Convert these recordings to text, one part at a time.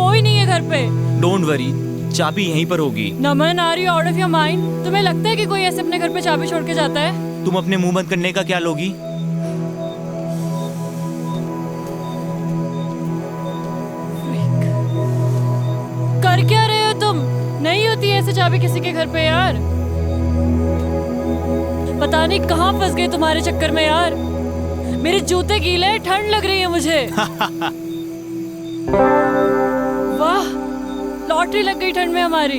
कोई नहीं है घर पे। डोंट वरी, चाबी यहीं पर होगी। Naman, are you out of your mind? तुम्हें लगता है कि कोई ऐसे अपने घर पे चाबी छोड़ के जाता है? तुम अपने मुंह बंद करने का क्या लोगी? कर क्या रहे हो तुम? नहीं होती ऐसे चाबी किसी के घर पे यार। पता नहीं कहाँ फंस गए तुम्हारे चक्कर में यार। मेरे जूते गीले, ठंड लग रही है मुझे। वाह, लॉटरी लग गई ठंड में हमारी।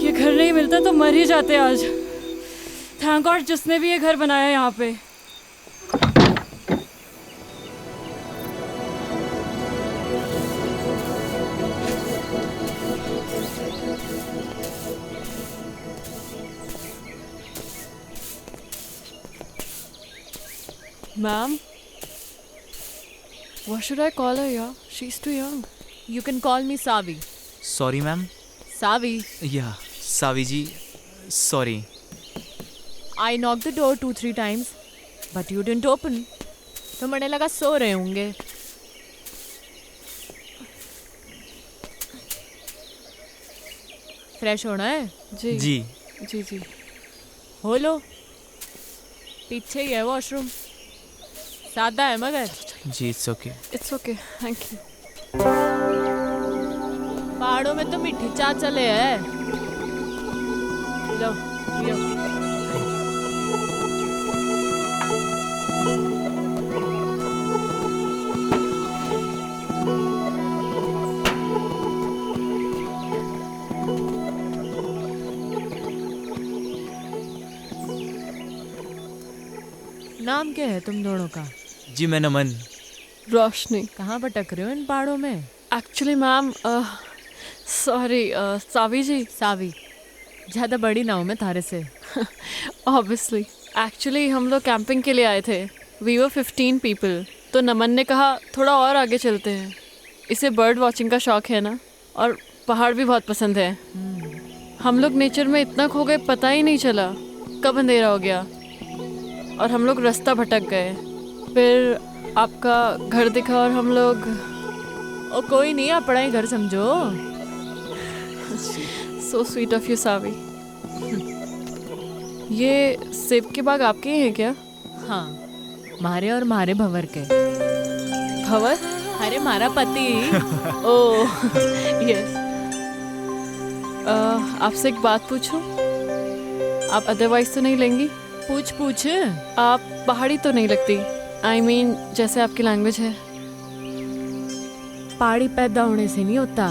ये घर नहीं मिलता तो मर ही जाते आज। थैंक गॉड जिसने भी ये घर बनाया यहाँ पे। Ma'am, what should I call her? Yeah, she's too young. You can call me Savi. Sorry ma'am. Savi, या सावी जी, sorry. I knocked the door 2-3 times, but you didn't open. तो मैंने लगा सो रहे होंगे। फ्रेश होना है? जी जी जी जी। हो लो, पीछे ही है वॉशरूम। सादा है मगर। जी, it's okay. It's okay, thank you. पहाड़ों में तो मीठी चाय चले है। लो पियो। नाम क्या है तुम दोनों का? जी मैं नमन। रोशनी। कहाँ भटक रहे हो इन पहाड़ों में? एक्चुअली मैम, सॉरी, सावी जी। सावी, ज़्यादा बड़ी ना हूँ मैं थारे से। ऑब्वियसली। एक्चुअली हम लोग कैंपिंग के लिए आए थे। We were 15 people. तो नमन ने कहा थोड़ा और आगे चलते हैं। इसे बर्ड वॉचिंग का शौक है ना, और पहाड़ भी बहुत पसंद है। हम लोग नेचर में इतना खो गए, पता ही नहीं चला कब अंधेरा हो गया और हम लोग रास्ता भटक गए। फिर आपका घर दिखा और हम लोग। ओ कोई नहीं, अपना ही घर समझो। सो स्वीट ऑफ यू सावी। ये सेब के बाग आपके ही हैं क्या? हाँ, मारे और मारे भंवर के। भंवर? अरे मारा पति। Oh yes. आपसे एक बात पूछूं? आप अदरवाइज तो नहीं लेंगी? पूछ पूछ। आप पहाड़ी तो नहीं लगती। आई मीन जैसे आपकी लैंग्वेज है। पहाड़ी पैदा होने से नहीं होता,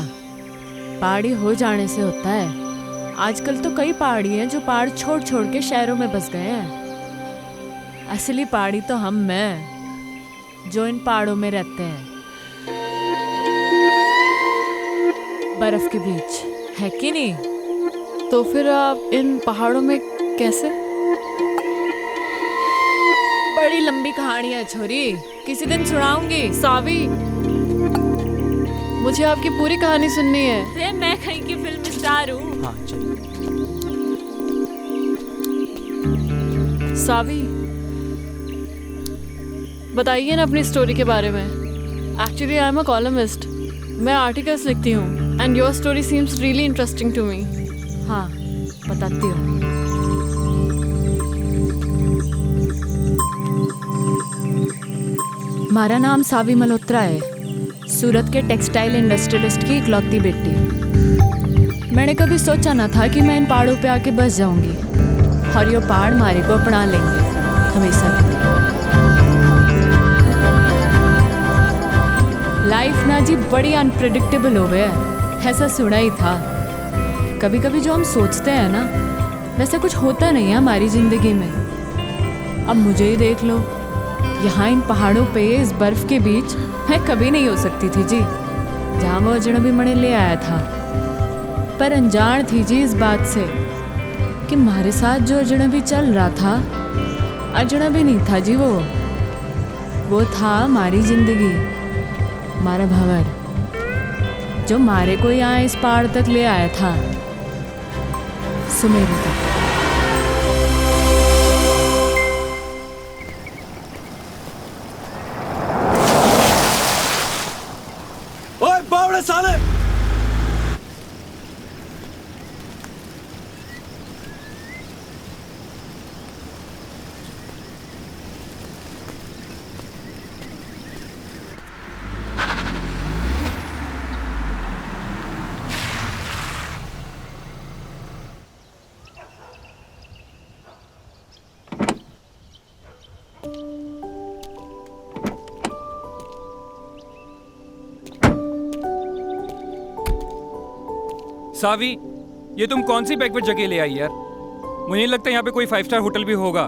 पहाड़ी हो जाने से होता है। आजकल तो कई पहाड़ी हैं जो पहाड़ छोड़ छोड़ के शहरों में बस गए हैं। असली पहाड़ी तो हम हैं जो इन पहाड़ों में रहते हैं, बर्फ के बीच, है कि नहीं? तो फिर आप इन पहाड़ों में कैसे? बड़ी लंबी कहानी है छोरी, किसी दिन सुनाऊंगी। सावी, मुझे आपकी पूरी कहानी सुननी है। अरे मैं कहीं की फिल्म स्टार हूँ। हाँ चलिए। सावी, बताइए ना अपनी स्टोरी के बारे में। Actually I am a columnist. मैं आर्टिकल्स लिखती हूँ and your story seems really interesting to me. हाँ बताती हूँ। हमारा नाम सावी मल्होत्रा है, सूरत के टेक्सटाइल इंडस्ट्रियलिस्ट की इकलौती बेटी। मैंने कभी सोचा ना था कि मैं इन पहाड़ों पे आके बस जाऊंगी और ये पहाड़ हमारे को अपना लेंगे हमेशा के लिए। लाइफ ना जी बड़ी अनप्रेडिक्टेबल हो गया है, ऐसा सुना ही था। कभी कभी जो हम सोचते हैं ना, वैसा कुछ होता नहीं है हमारी ज़िंदगी में। अब मुझे ही देख लो, यहाँ इन पहाड़ों पे इस बर्फ़ के बीच मैं कभी नहीं हो सकती थी जी, जहाँ वो अजनबी मणे ले आया था। पर अनजान थी जी इस बात से कि हमारे साथ जो अजनबी चल रहा था, अजनबी नहीं था जी, वो था हमारी ज़िंदगी, हमारा भंवर, जो हमारे को यहाँ इस पहाड़ तक ले आया था, सुमेरु तक। बावड़े साले। सावी, ये तुम कौन सी बैकवर्ड जगह ले आई यार? मुझे नहीं लगता यहाँ पे कोई 5 स्टार होटल भी होगा।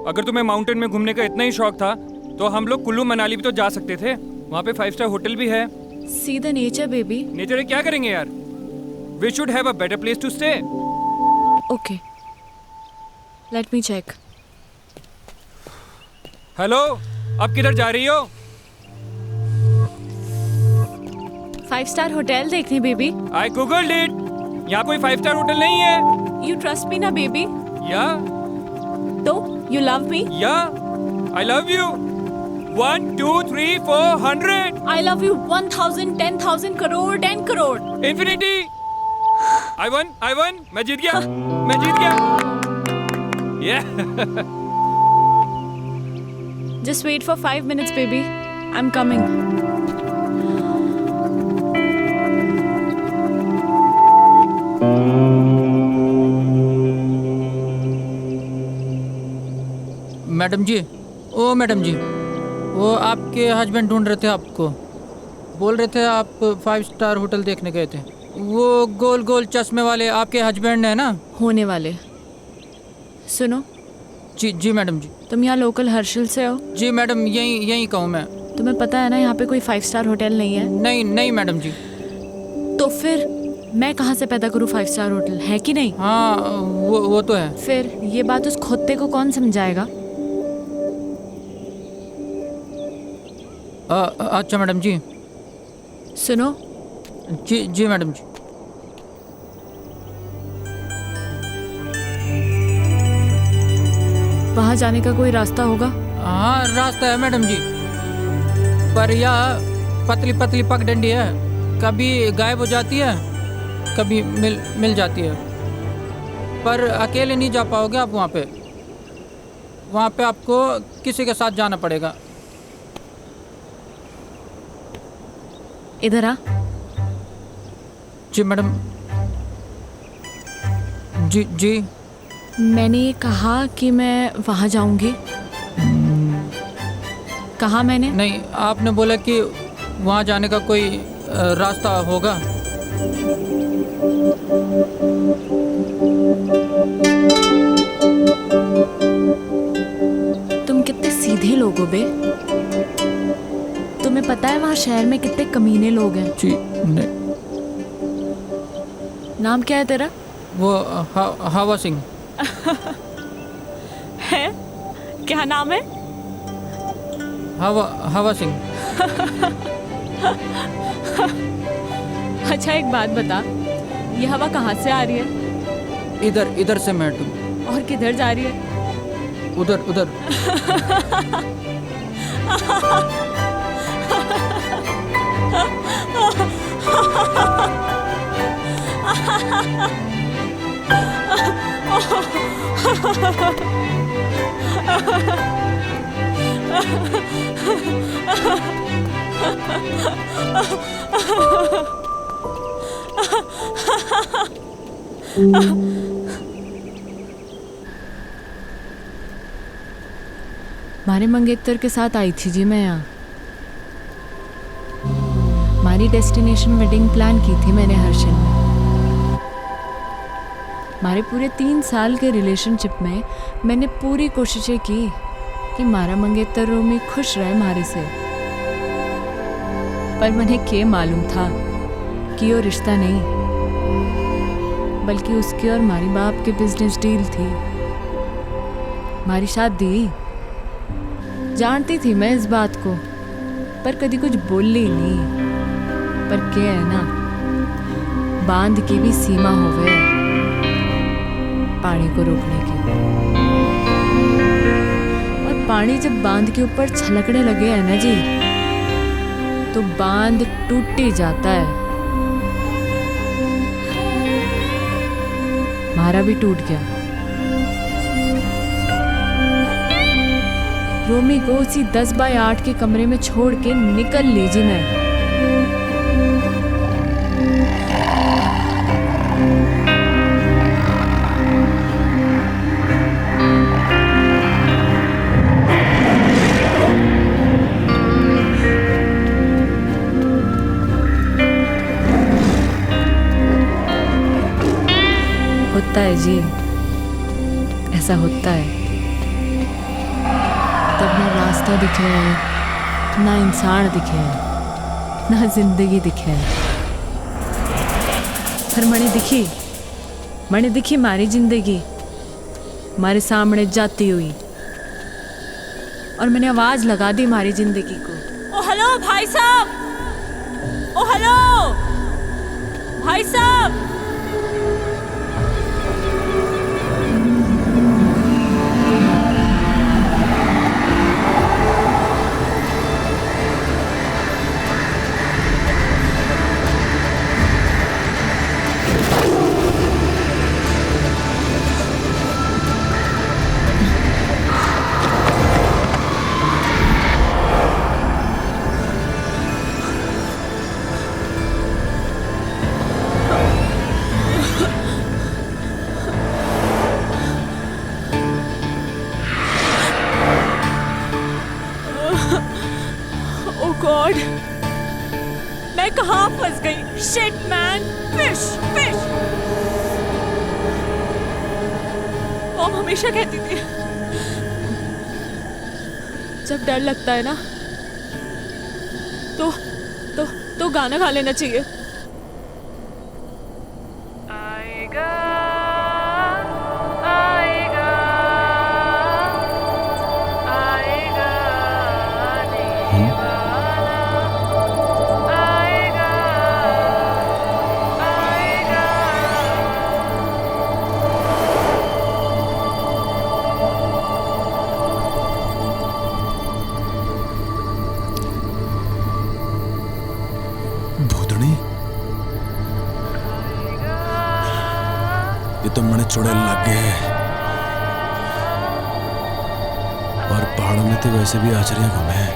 अगर तुम्हें माउंटेन में घूमने का इतना ही शौक था तो हम लोग कुल्लू मनाली भी तो जा सकते थे। वहाँ पे 5 स्टार होटल भी है। See the nature baby. Nature में क्या करेंगे यार? We should have a better place to stay. Okay, let me check. Hello, अब किधर जा रही हो? 5 स्टार होटल देखने बेबी। I googled it. यहाँ कोई 5 स्टार होटल नहीं है। यू ट्रस्ट मी ना बेबी? या तो यू लव मी? या I love you. 1 2 3 4 100 I love you 1000 10,000 crore 10 crore. Infinity. I won. मैं जीत गया। मैं जीत गया। Yeah. Just wait for 5 minutes baby. I'm coming. Madam जी, ओ मैडम जी, वो आपके हस्बैंड ढूंढ रहे थे आपको। बोल रहे थे आप 5 स्टार होटल देखने गए थे। वो गोल गोल चश्मे वाले आपके हस्बैंड है ना? होने वाले। सुनो। जी मैडम जी। तुम यहाँ लोकल हर्षल से हो? जी मैडम, यहीं कहूँ मैं। तुम्हें पता है ना यहाँ पे कोई 5 स्टार होटल नहीं है? नहीं मैडम जी। तो फिर मैं कहाँ से पैदा करूँ 5 स्टार होटल, है कि नहीं? हाँ, वो तो है। फिर ये बात उस खोते को कौन समझाएगा? अच्छा मैडम जी। सुनो। जी मैडम जी। वहाँ जाने का कोई रास्ता होगा? हाँ, रास्ता है मैडम जी, पर यह पतली पतली पगडंडी है। कभी गायब हो जाती है, कभी मिल जाती है। पर अकेले नहीं जा पाओगे आप वहाँ पे। वहाँ पे आपको किसी के साथ जाना पड़ेगा। इधर आ। जी मैडम। जी। मैंने ये कहा कि मैं वहाँ जाऊंगी। कहा मैंने? नहीं, आपने बोला कि वहाँ जाने का कोई रास्ता होगा। तुम कितने सीधे लोग हो बे। तुम्हें पता है वहाँ शहर में कितने कमीने लोग हैं? जी नहीं। नाम क्या है तेरा? वो हवा सिंह है? क्या नाम है? हवा सिंह। अच्छा एक बात बता, ये हवा कहाँ से आ रही है? इधर से मैडम। और किधर जा रही है? उधर। मारे मंगेतर के साथ आई थी जी मैं यहाँ। हमारी डेस्टिनेशन वेडिंग प्लान की थी मैंने हर्षल में। हमारे पूरे 3 साल के रिलेशनशिप में मैंने पूरी कोशिशें की कि मारा मंगेतर रोमी खुश रहे हमारे से। पर मुझे क्या मालूम था कि वो रिश्ता नहीं, बल्कि उसके और हमारी बाप के बिजनेस डील थी। हमारी शादी जानती थी मैं इस बात को, पर कभी कुछ बोली नहीं। पर क्या है ना, बांध की भी सीमा होवे पानी को रोकने की। और पानी जब बांध के ऊपर छलकने लगे है ना जी, तो बांध टूट ही जाता है। हमारा भी टूट गया। रोमी को उसी 10 बाय 8 के कमरे में छोड़ के निकल लीजिए मैं। होता है जी, ऐसा होता है। तब ना रास्ता दिखे है, ना इंसान दिखे है, ना जिंदगी दिखे है। पर मैंने दिखी हमारी जिंदगी हमारे सामने जाती हुई, और मैंने आवाज लगा दी हमारी जिंदगी को। ओ हेलो भाई साहब, ओ हेलो भाई साहब। गॉड, मैं कहाँ फंस गई? Shit man, fish fish. Mom हमेशा कहती थी जब डर लगता है ना तो गाना गा लेना चाहिए। आएगा आएगा आएगा ये तो मने चुड़ैल लग गए हैं, और पहाड़ों में तो वैसे भी आचरियां कम है।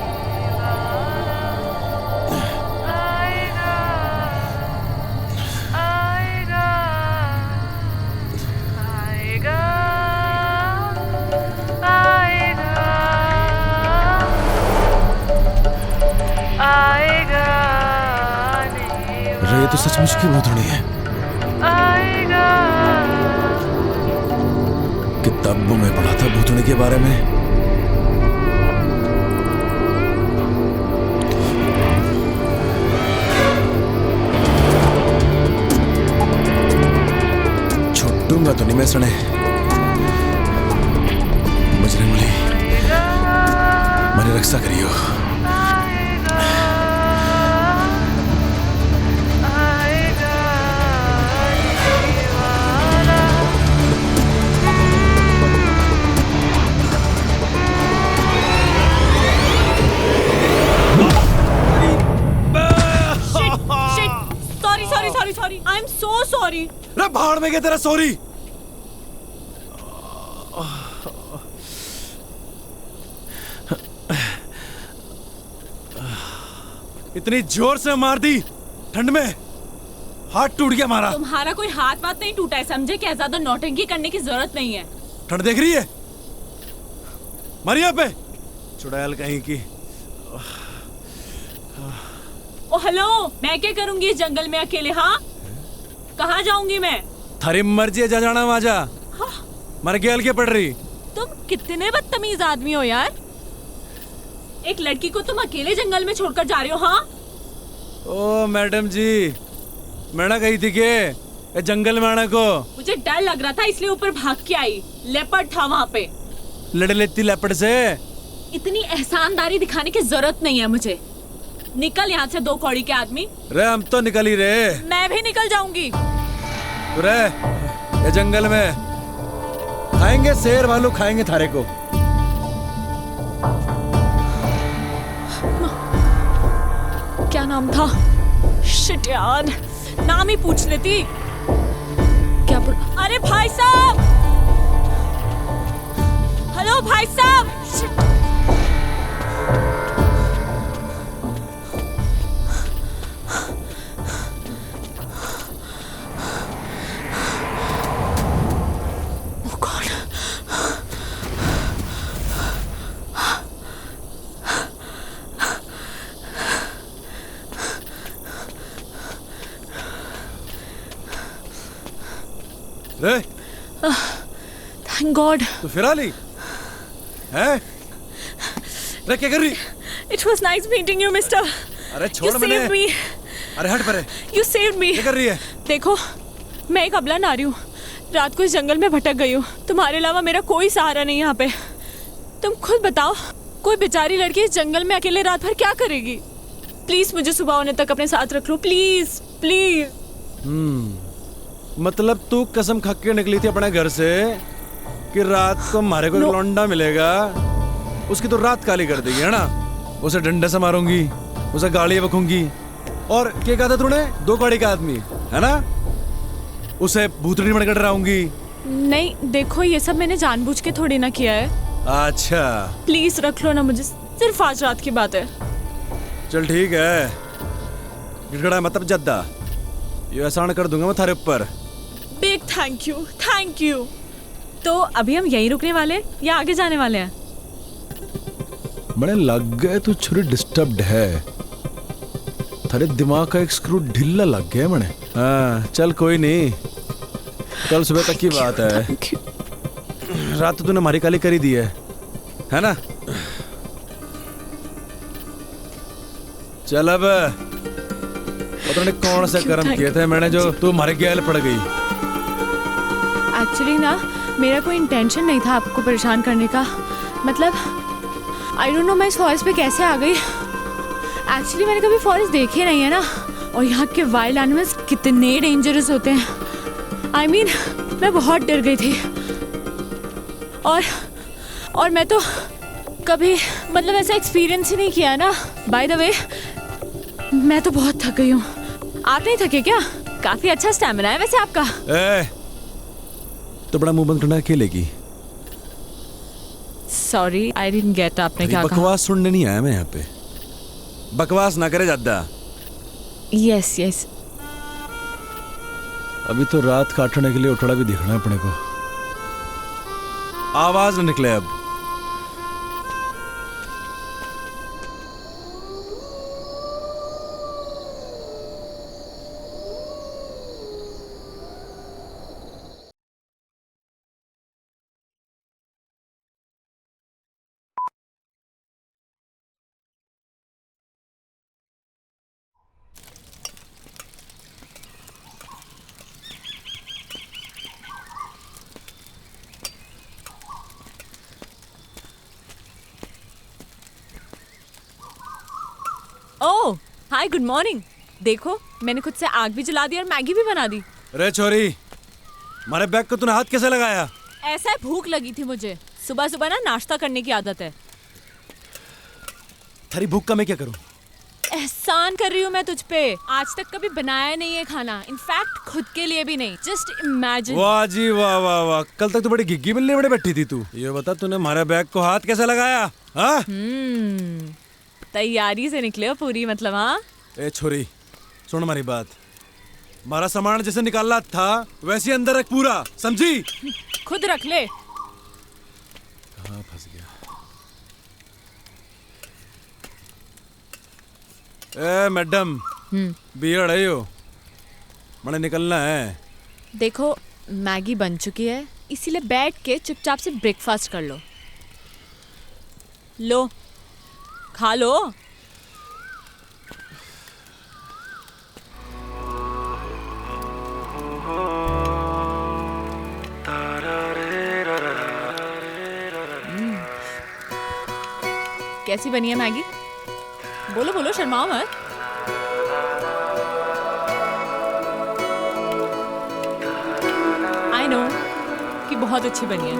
ये तो सचमुच की भूतनी है। किताबों में पढ़ा था भूतनी के बारे में। छुट्टूंगा तो नहीं मैं सुने। बजरंग बली मेरी रक्षा करियो। Sorry, I'm so sorry. रे भाड़ में गया तेरा सॉरी। इतनी जोर से मार दी ठंड में, हाथ टूट गया हमारा। तुम्हारा कोई हाथ वाथ नहीं टूटा है, समझे? क्या ज्यादा नौटंकी करने की जरूरत नहीं है। ठंड देख रही है मर यहाँ पे, चुड़ैल कहीं की। ओ हेलो, मैं क्या करूंगी इस जंगल में अकेले? हाँ, कहाँ जाऊंगी मैं? थारी मर्जी है, जा जाना वहां जा। हाँ? मर के हल्के पड़ रही। तुम कितने बदतमीज आदमी हो यार। एक लड़की को तुम अकेले जंगल में छोड़कर जा रहे हो। हाँ? ओ मैडम जी, मैंने कही थी कि जंगल में आने को। मुझे डर लग रहा था इसलिए ऊपर भाग के आई। लेपर्ड था वहाँ पे। लड़ लेती लेपर्ड से। इतनी एहसानदारी दिखाने की जरूरत नहीं है मुझे। निकल यहाँ से, 2 कौड़ी के आदमी। रे हम तो निकल ही रहे। मैं भी निकल जाऊंगी। रे ये जंगल में खाएंगे, शेर भालू खाएंगे थारे को। नाम था? शिट यार, नाम ही पूछ लेती। क्या अरे भाई साहब, हेलो भाई साहब। शिट। Oh God. रे Thank God. तू फिर आ ली हैं? रे क्या कर रही? It was nice meeting you, mister. अरे You छोड़ मैंने। saved me. अरे हट परे। You saved me. क्या कर रही है? देखो, मैं एक अबला नारी हूँ। रात को इस जंगल में भटक गई हूँ। तुम्हारे अलावा मेरा कोई सहारा नहीं यहाँ पे। तुम खुद बताओ, कोई बेचारी लड़की इस जंगल में अकेले रात भर क्या करेगी? प्लीज मुझे सुबह होने तक अपने साथ रख लो, प्लीज प्लीज। मतलब तू कसम खा के निकली थी अपने घर से कि रात को हमारे को एक लौंडा मिलेगा, उसकी तो रात काली कर देगी, है ना? उसे डंडे से मारूंगी, उसे गाड़ी बकूंगी, और क्या कहा था तूने? 2 गाड़ी का आदमी, है ना? उसे भूतनी बनकर डराऊंगी। नहीं, देखो ये सब मैंने जानबूझ के थोड़ी ना किया है। अच्छा प्लीज रख लो ना मुझे, सिर्फ आज रात की बात है। चल ठीक है, गिड़गड़ा मतलब जद्दा, ये एहसान कर दूंगा मैं थारे ऊपर। Big thank you, thank you. तो अभी हम यहीं रुकने वाले हैं या आगे जाने वाले हैं? बड़े लग गए तू छुरी डिस्टर्ब्ड है, थारे दिमाग का एक स्क्रू ढीला लग गया मने। हाँ चल कोई नहीं, कल सुबह तक की बात है। Thank you. रात तो तूने हमारी काली करी दी है ना? चल अब पता नहीं कौन से कर्म किए थे मैंने जो तू हमारे गैल पड़ गई। एक्चुअली ना मेरा कोई इंटेंशन नहीं था आपको परेशान करने का। मतलब आई डोंट नो मैं इस फॉरेस्ट पे कैसे आ गई। एक्चुअली मैंने कभी फॉरेस्ट देखे नहीं है ना, और यहाँ के वाइल्ड एनिमल्स कितने डेंजरस होते हैं। आई मीन मैं बहुत डर गई थी, और मैं तो कभी मतलब ऐसा एक्सपीरियंस ही नहीं किया ना। बाय द वे मैं तो बहुत थक गई हूँ। आप नहीं थके क्या? काफी अच्छा स्टैमिना है वैसे आपका। तो बड़ा मुंह बंद करना अकेले की। सॉरी आई डिडंट गेट, आपने क्या कहा? बकवास सुनने नहीं आया मैं यहाँ पे, बकवास ना करे ज्यादा। Yes yes. अभी तो रात काटने के लिए उठड़ा भी दिखना है अपने को, आवाज न निकले अब। ओह हाय, गुड मॉर्निंग। देखो मैंने खुद से आग भी जला दी और मैगी भी बना दी। रे छोरी, हमारे बैग को तूने हाथ कैसे लगाया? ऐसा है, भूख लगी थी मुझे। सुबह सुबह ना नाश्ता करने की आदत है। थारी भूख का मैं क्या करूं? एहसान कर रही हूँ मैं तुझ पे। आज तक कभी बनाया नहीं है खाना, इनफैक्ट खुद के लिए भी नहीं। Just imagine. वाह जी वाह वाह वाह, कल तक तो बड़ी घिग्गी मिलने बड़े बैठी थी तू। ये बता तूने हमारे बैग को हाथ कैसे लगाया? हाँ तैयारी से निकले हो पूरी, मतलब। हाँ ए छोरी सुन हमारी बात, हमारा सामान जैसे निकालना था वैसे ही अंदर रख पूरा, समझी? खुद रख ले। कहाँ फंस गया? ए मैडम, बियर है यो, मैंने निकलना है। देखो मैगी बन चुकी है, इसीलिए बैठ के चुपचाप से ब्रेकफास्ट कर लो। लो खा लो। कैसी बनी है मैगी? बोलो बोलो, शर्माओ मत। आई नो कि बहुत अच्छी बनी है।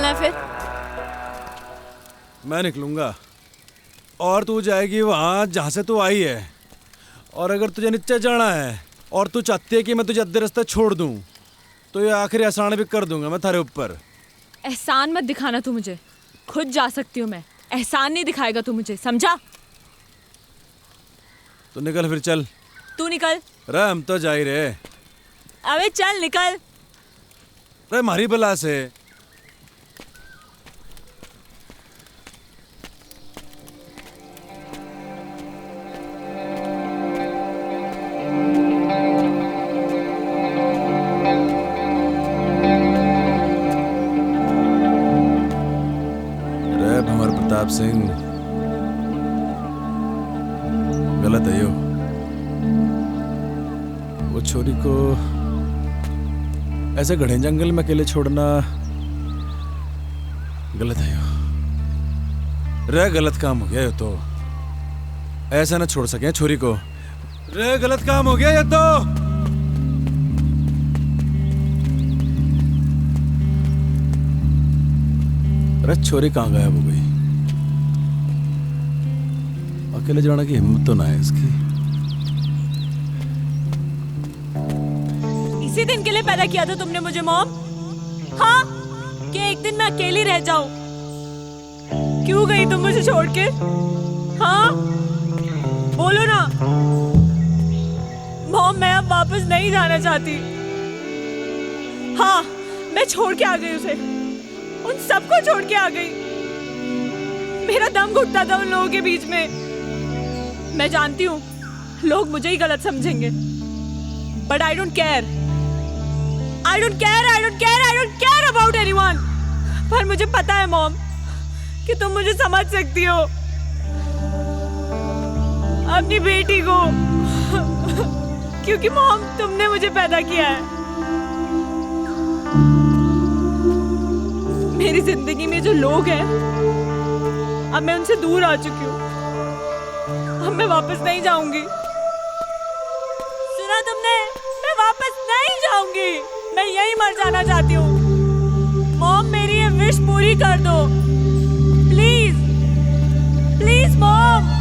है फिर? मैं निकलूंगा और तू जाएगी वहां जहां से तू आई है। और अगर तुझे नीचे जाना है और तू चाहती है कि मैं तुझे अद्धे रास्ते छोड़ दूं तो ये आखिरी एहसान भी कर दूंगा मैं थारे ऊपर। एहसान मत दिखाना तू मुझे, खुद जा सकती हूँ मैं, एहसान नहीं दिखाएगा तू मुझे, समझा? तो निकल फिर चल। तू निकल। रे हम तो जा ही रहे। अबे चल निकल। रे मारी बला से। रे भंवर प्रताप सिंह, गलत है यो। वो छोरी को ऐसे घने जंगल में अकेले छोड़ना गलत है यो। रे गलत काम हो गया ये तो, ऐसा ना छोड़ सके छोरी को। रे गलत काम हो गया ये तो। अरे छोरी कहाँ गायब हो गई? अकेले जाने की हिम्मत तो ना है इसकी। इसी दिन के लिए पैदा किया था तुमने मुझे मॉम? हाँ, कि एक दिन मैं अकेली रह जाऊं? क्यों गई तुम मुझे छोड़ के? हाँ, बोलो ना। मॉम मैं अब वापस नहीं जाना चाहती। हाँ, मैं छोड़ के आ गई उसे, उन सबको छोड़ के आ गई। मेरा दम घुटता था उन लोगों के बीच में। मैं जानती हूँ लोग मुझे ही गलत समझेंगे, but I don't care. I don't care about anyone. पर मुझे पता है मॉम कि तुम मुझे समझ सकती हो, अपनी बेटी को, क्योंकि मॉम तुमने मुझे पैदा किया है। मेरी जिंदगी में जो लोग हैं अब मैं उनसे दूर आ चुकी हूँ। अब मैं वापस नहीं जाऊंगी। सुना तुमने? मैं वापस नहीं जाऊंगी। मैं यहीं मर जाना चाहती हूँ। मॉम मेरी ये विश पूरी कर दो प्लीज, प्लीज मॉम।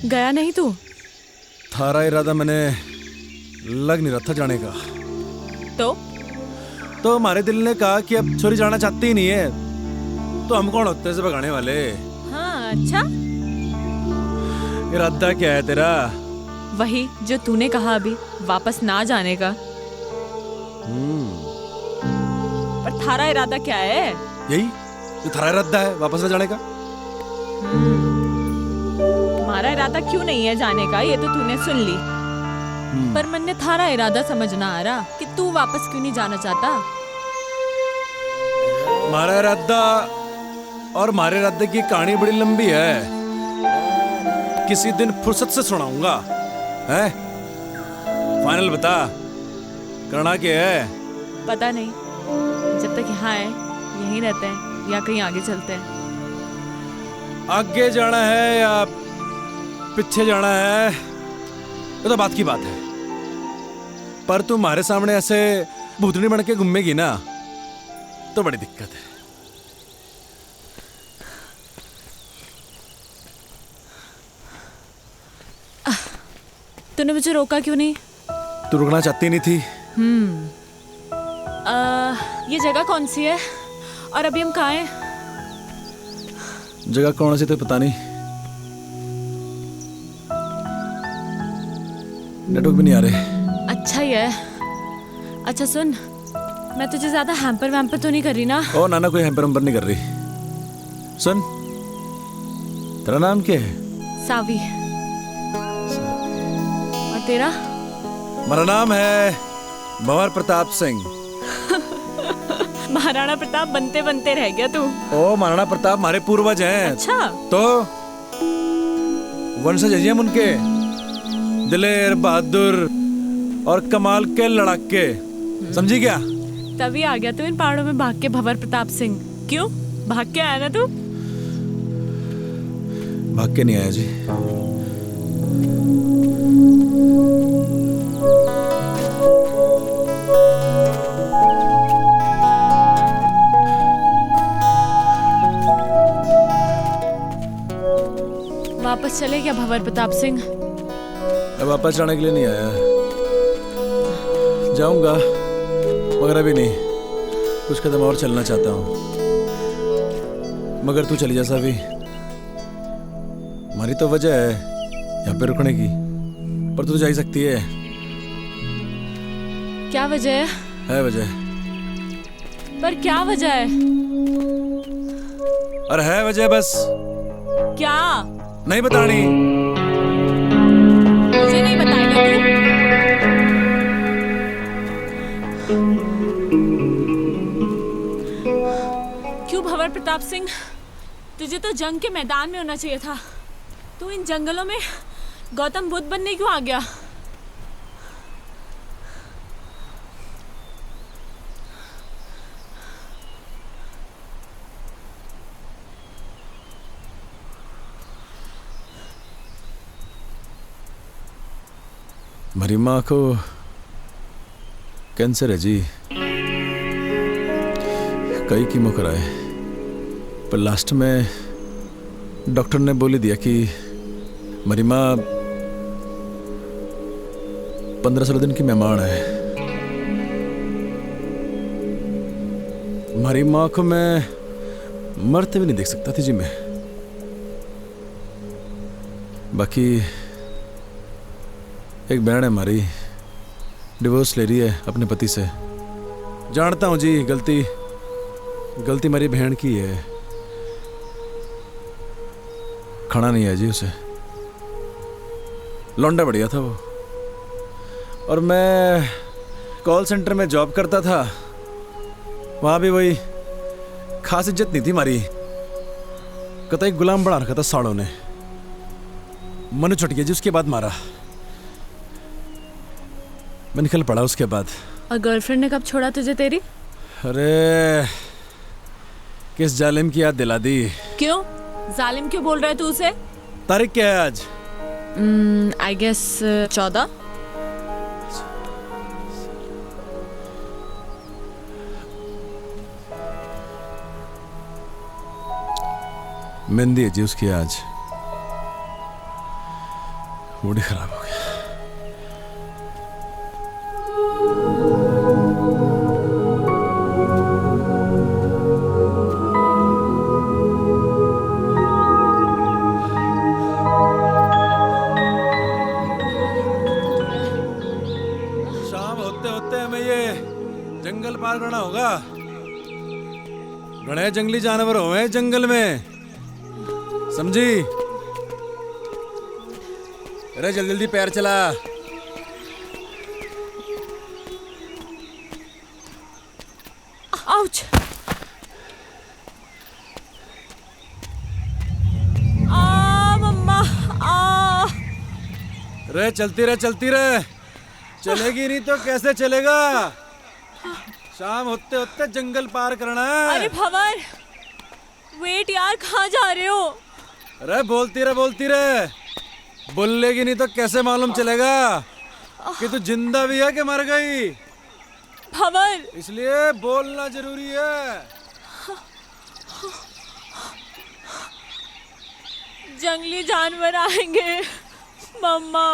गया नहीं तू? थारा इरादा मैंने लग नहीं रहा था जाने का। तो हमारे दिल ने कहा कि अब छोरी जाना चाहती ही नहीं है, तो हम कौन होते हैं इसे भगाने वाले? हाँ अच्छा, इरादा क्या है तेरा? वही जो तूने कहा अभी, वापस ना जाने का। पर थारा इरादा क्या है? यही जो थारा इरादा है, वापस न जाने का। हमारा इरादा क्यों नहीं है जाने का, ये तो तूने सुन ली। पर मन ने थारा इरादा समझ ना आ रहा कि तू वापस क्यों नहीं जाना चाहता। हमारा इरादा और हमारे इरादे की कहानी बड़ी लंबी है, किसी दिन फुर्सत से सुनाऊंगा। है फाइनल बता, करना क्या है? पता नहीं, जब तक यहाँ है यहीं रहते हैं या कहीं आगे चलते हैं। आगे जाना है या पीछे जाना है ये तो बात की बात है, पर तू हमारे सामने ऐसे भूतनी बन के घूमेगी ना तो बड़ी दिक्कत है। तूने मुझे रोका क्यों नहीं? तू रुकना चाहती नहीं थी। ये जगह कौन सी है और अभी हम कहाँ हैं? जगह कौन सी तो पता नहीं, नेटवर्क भी नहीं आ रहे। अच्छा ही है। अच्छा सुन, मैं तुझे ज्यादा हैम्पर वैम्पर तो नहीं कर रही ना? ओ नाना, कोई हैम्पर वैम्पर नहीं कर रही। सुन, तेरा नाम क्या है? सावी। और तेरा? मेरा नाम है भंवर प्रताप सिंह। महाराणा प्रताप बनते बनते रह गया तू। ओ महाराणा प्रताप हमारे पूर्वज हैं। अच्छा, तो वंशज हैं हम उनके, दिलेर बहादुर और कमाल के लड़ाके, समझी क्या? तभी आ गया तू इन पहाड़ों में भाग के भंवर प्रताप सिंह। क्यों भाग के आया ना तू? भाग के नहीं आया जी। वापस चले क्या भंवर प्रताप सिंह? मैं वापस जाने के लिए नहीं आया, जाऊंगा मगर अभी नहीं, कुछ कदम और चलना चाहता हूँ। मगर तू चली जा सावी, हमारी तो वजह है यहाँ पे रुकने की, पर तू जा ही सकती है। क्या वजह है वजह, पर क्या वजह है? अरे है वजह, बस क्या? नहीं बतानी। मुझे नहीं बताएगा तू? क्यों भंवर प्रताप सिंह, तुझे तो जंग के मैदान में होना चाहिए था। तू इन जंगलों में गौतम बुद्ध बनने क्यों आ गया? मेरी माँ को कैंसर है जी, कई कीमो कराए, पर लास्ट में डॉक्टर ने बोली दिया कि मेरी माँ 15-16 दिन की मेहमान है। हमारी माँ को मैं मरते भी नहीं देख सकता थी जी मैं। बाकी एक बहन है हमारी, डिवोर्स ले रही है अपने पति से। जानता हूँ जी, गलती मेरी बहन की है, खाना नहीं है जी उसे। लौंडा बढ़िया था वो, और मैं कॉल सेंटर में जॉब करता था, वहाँ भी वही खास इज्जत नहीं थी हमारी, कतई गुलाम बना रखा था साड़ों ने। मनु चट गया जी, उसके बाद मारा, मैं निकल पड़ा उसके बाद। और गर्लफ्रेंड ने कब छोड़ा तुझे तेरी? अरे किस जालिम की याद दिला दी। क्यों जालिम क्यों बोल रहा है तू उसे? तारीख क्या है आज? I guess 14। मेहंदी है जी उसकी आज, मूड ही खराब हो गया। शाम होते होते हमें ये जंगल पार करना होगा। घने जंगली जानवर हुए जंगल में, समझी? अरे जल्दी जल्दी पैर चला। आउच! आ मम्मा आ! रे चलती रहे, चलेगी नहीं तो कैसे चलेगा? शाम होते होते जंगल पार करना है। अरे भंवर, वेट यार, कहाँ जा रहे हो? अरे बोलती रहे, बोलेगी नहीं तो कैसे मालूम चलेगा कि तू जिंदा भी है कि मर गई? भंवर, इसलिए बोलना जरूरी है। जंगली जानवर आएंगे मम्मा।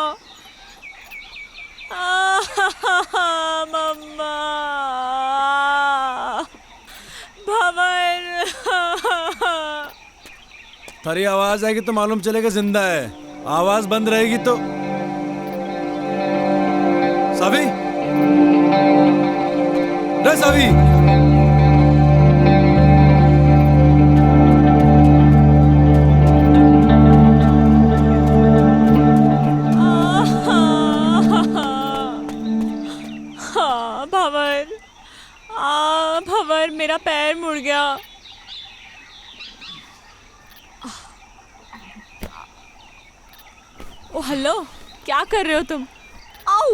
मम्मा, भंवर। तेरी आवाज आएगी तो मालूम चलेगा जिंदा है, आवाज बंद रहेगी तो। सावी, रे सावी, भंवर, मेरा पैर मुड़ गया। ओ हेलो, क्या कर रहे हो तुम? आओ!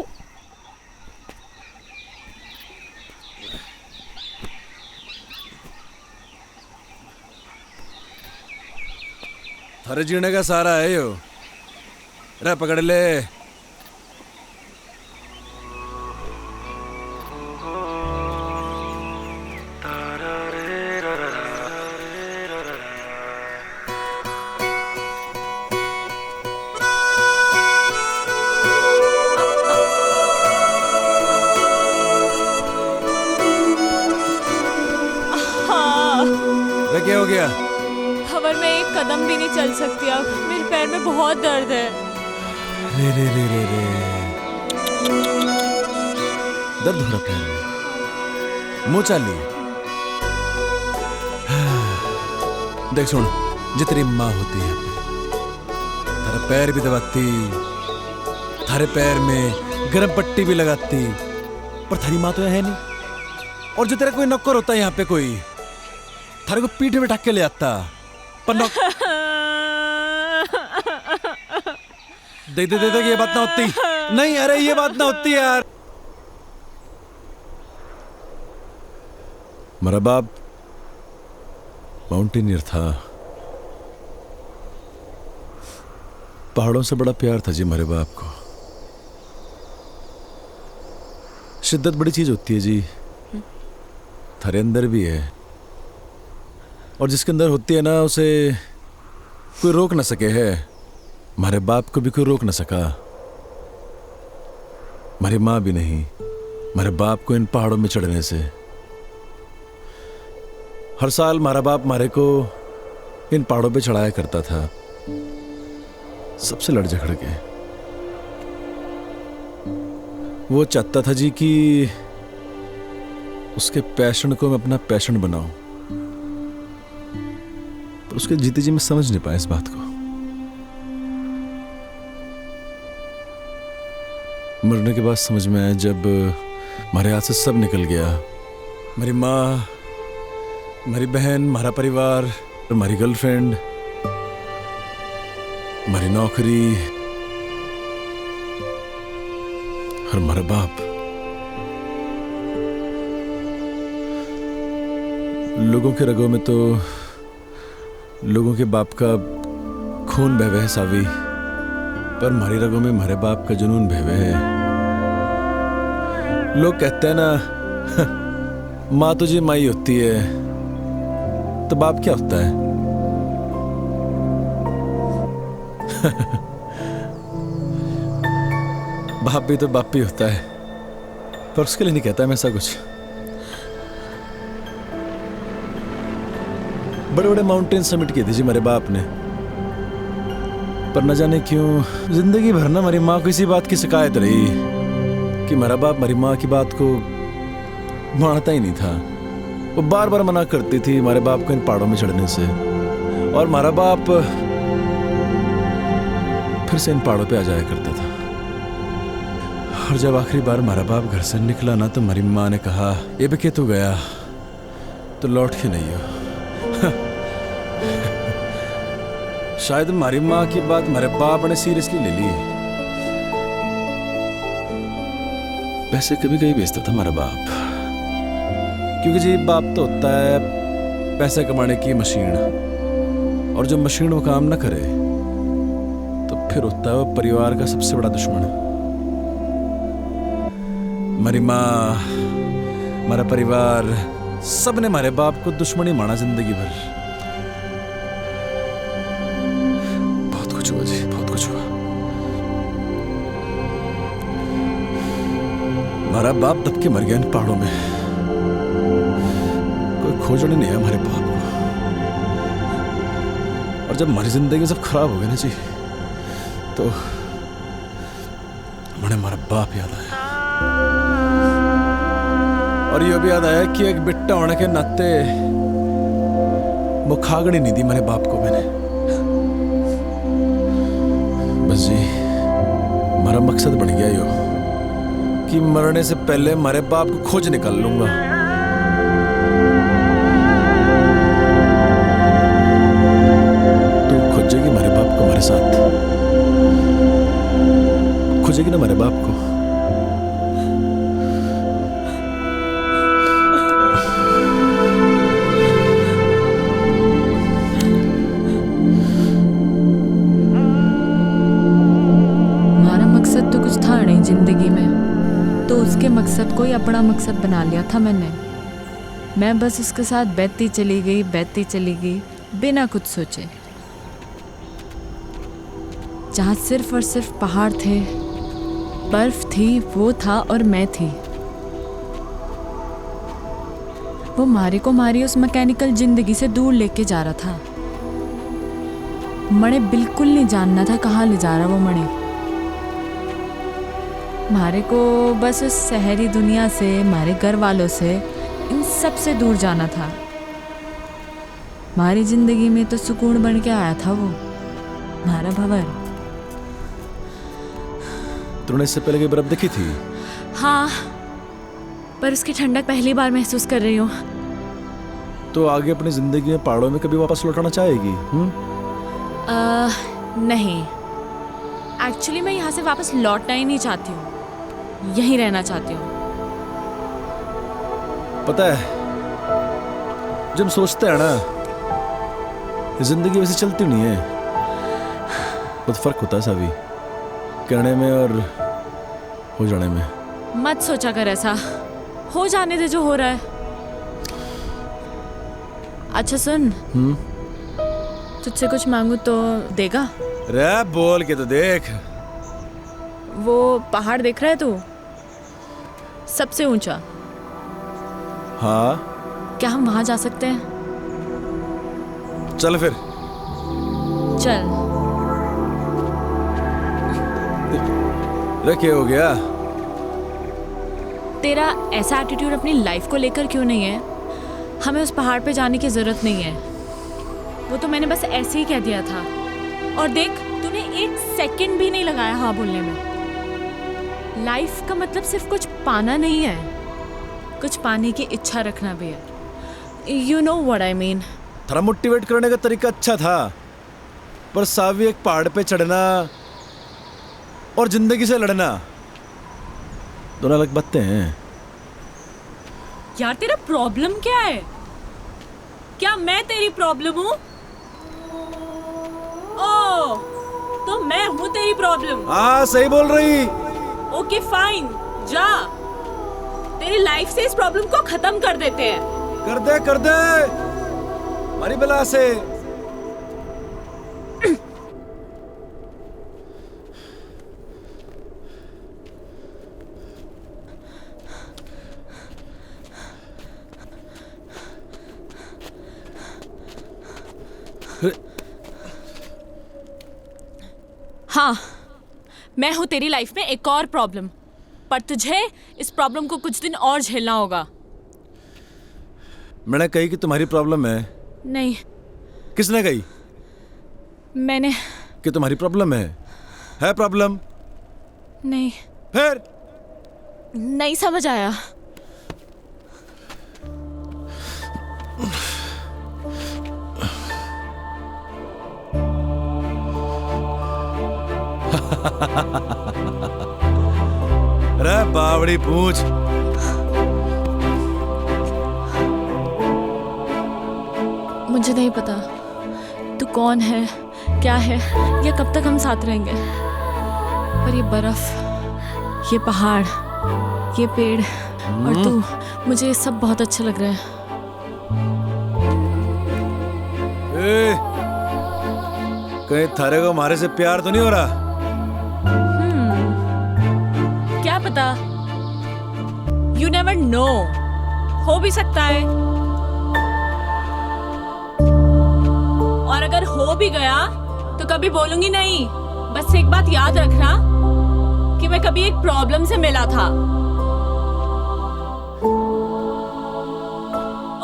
थारे जीने का सारा है यो। रे पकड़ ले। रे क्या हो गया? खबर मैं एक कदम भी नहीं चल सकती अब, मेरे पैर में बहुत दर्द है। रे रे रे रे रे दर्द हो रहा पैर में, मुंह चाली। देख सुन, जो तेरी माँ होती है थारा पैर भी दबाती, थारे पैर में गर्म पट्टी भी लगाती, पर थारी माँ तो है नहीं। और जो तेरा कोई नौकर होता है यहाँ पे कोई, थारे को पीठ में ढक के ले आता, पर देख दे दे ये बात ना होती। नहीं अरे ये बात ना होती यार। मेरा बाप माउंटेनियर था, पहाड़ों से बड़ा प्यार था जी मेरे बाप को। शिद्दत बड़ी चीज होती है जी, थारे अंदर भी है, और जिसके अंदर होती है ना उसे कोई रोक ना सके है। हमारे बाप को भी कोई रोक ना सका, हमारी माँ भी नहीं, हमारे बाप को इन पहाड़ों में चढ़ने से। हर साल हमारा बाप हमारे को इन पहाड़ों पे चढ़ाया करता था, सबसे लड़ झगड़ के। वो चाहता था जी कि उसके पैशन को मैं अपना पैशन बनाऊं, पर उसके जीते जी मैं समझ नहीं पाया इस बात को। मरने के बाद समझ में आया जब हमारे हाथ से सब निकल गया। मेरी माँ, हमारी बहन, हमारा परिवार, हमारी गर्लफ्रेंड, हमारी नौकरी और हमारा बाप। लोगों के रगों में तो लोगों के बाप का खून बह है सावी, पर हमारी रगों में हमारे बाप का जुनून बह है। लोग कहते हैं ना माँ तुझे माई होती है, तो बाप क्या होता है? बाप भी तो बाप ही होता है, पर उसके लिए नहीं कहता मैं ऐसा कुछ। बड़े बड़े माउंटेन समिट किए थे जी मेरे बाप ने, पर न जाने क्यों जिंदगी भर ना हमारी माँ को इसी बात की शिकायत रही कि मेरा बाप हमारी माँ की बात को मानता ही नहीं था। वो बार बार मना करती थी हमारे बाप को इन पहाड़ों में चढ़ने से, और हमारा बाप फिर से इन पहाड़ों पे आ जाया करता था। और जब आखिरी बार हमारा बाप घर से निकला ना, तो हमारी माँ ने कहा ये भी तू गया तो लौट के नहीं हो। शायद हमारी माँ की बात हमारे बाप ने सीरियसली ले ली। पैसे कभी कभी बेचता था हमारा बाप, क्योंकि जी बाप तो होता है पैसे कमाने की मशीन, और जब मशीन वो काम ना करे तो फिर होता है वो परिवार का सबसे बड़ा दुश्मन। हमारी माँ, हमारा परिवार, सब ने हमारे बाप को दुश्मन ही माना जिंदगी भर। बहुत कुछ हुआ जी, बहुत कुछ हुआ। हमारा बाप दब के मर गया इन पहाड़ों में, कोई खोजने नहीं है हमारे बाप को। और जब हमारी जिंदगी सब खराब हो गई ना जी, तो हमारे हमारा बाप याद आया। और ये भी याद आया कि एक बिट्टा होने के नाते वो खागड़ी नहीं दी मेरे बाप को मैंने। बस जी हमारा मकसद बन गया यो कि मरने से पहले हमारे बाप को खोज निकाल लूंगा। तू खोजेगी हमारे बाप को हमारे साथ, खोजेगी ना हमारे बाप को। कोई अपना मकसद बना लिया था मैंने। मैं बस उसके साथ बहती चली गई बिना कुछ सोचे। जहाँ सिर्फ और सिर्फ पहाड़ थे, बर्फ थी, वो था और मैं थी। वो मारे को मारी उस मैकेनिकल जिंदगी से दूर लेके जा रहा था। मणे बिल्कुल नहीं जानना था कहाँ ले जा रहा वो मणे। मारे को बस उस शहरी दुनिया से, मारे घर वालों से, इन सब से दूर जाना था। हमारी जिंदगी में तो सुकून बन के आया था वो, हमारा भंवर। तूने इससे पहले की बर्फ देखी थी? हाँ, पर उसकी ठंडक पहली बार महसूस कर रही हूँ। तो आगे अपनी जिंदगी में पहाड़ों में कभी वापस लौटाना चाहेगी? नहीं, एक्चुअली मैं यहाँ से वापस लौटना ही नहीं चाहती हूँ, यहीं रहना चाहती हूँ। पता है, जब हम सोचते हैं ना, जिंदगी वैसे चलती नहीं है। बहुत फर्क होता है सावी, कहने में और हो जाने में। मत सोचा कर ऐसा, हो जाने दे जो हो रहा है। अच्छा सुन, तुझसे कुछ मांगू तो देगा? रे बोल के तो देख। वो पहाड़ देख रहा है तू, सबसे ऊंचा? हाँ। क्या हम वहां जा सकते हैं? चल फिर। चल। रे क्या हो गया? तेरा ऐसा एटीट्यूड अपनी लाइफ को लेकर क्यों नहीं है? हमें उस पहाड़ पे जाने की जरूरत नहीं है, वो तो मैंने बस ऐसे ही कह दिया था। और देख, तूने 1 सेकंड भी नहीं लगाया हाँ बोलने में। लाइफ का मतलब सिर्फ कुछ पाना नहीं है, कुछ पाने की इच्छा रखना भी है। You know what I mean. थोड़ा मोटिवेट करने का तरीका अच्छा था, पर सावी एक पहाड़ पे चढ़ना और जिंदगी से लड़ना दोनों अलग बातें हैं। यार तेरा प्रॉब्लम क्या है? क्या मैं तेरी प्रॉब्लम हूँ? ओह, तो मैं हूँ तेरी प्रॉब्लम? हाँ सही बोल रही। ओके फाइन, जा, तेरी लाइफ से इस प्रॉब्लम को खत्म कर देते हैं। कर दे हमारी बला से। हाँ, मैं हूँ तेरी लाइफ में एक और प्रॉब्लम, पर तुझे इस प्रॉब्लम को कुछ दिन और झेलना होगा। मैंने कही कि तुम्हारी प्रॉब्लम है? नहीं। किसने कही? मैंने। कि तुम्हारी प्रॉब्लम है प्रॉब्लम? नहीं। फिर? नहीं समझ आया। अरे बावड़ी पूछ। मुझे नहीं पता तू कौन है, क्या है, या कब तक हम साथ रहेंगे, पर ये बर्फ, ये पहाड़, ये पेड़ और तू, मुझे ये सब बहुत अच्छा लग रहा है। कहीं थारे को हमारे से प्यार तो नहीं हो रहा? क्या पता, यू नेवर नो, हो भी सकता है। और अगर हो भी गया तो कभी बोलूंगी नहीं। बस एक बात याद रखना कि मैं कभी एक प्रॉब्लम से मिला था।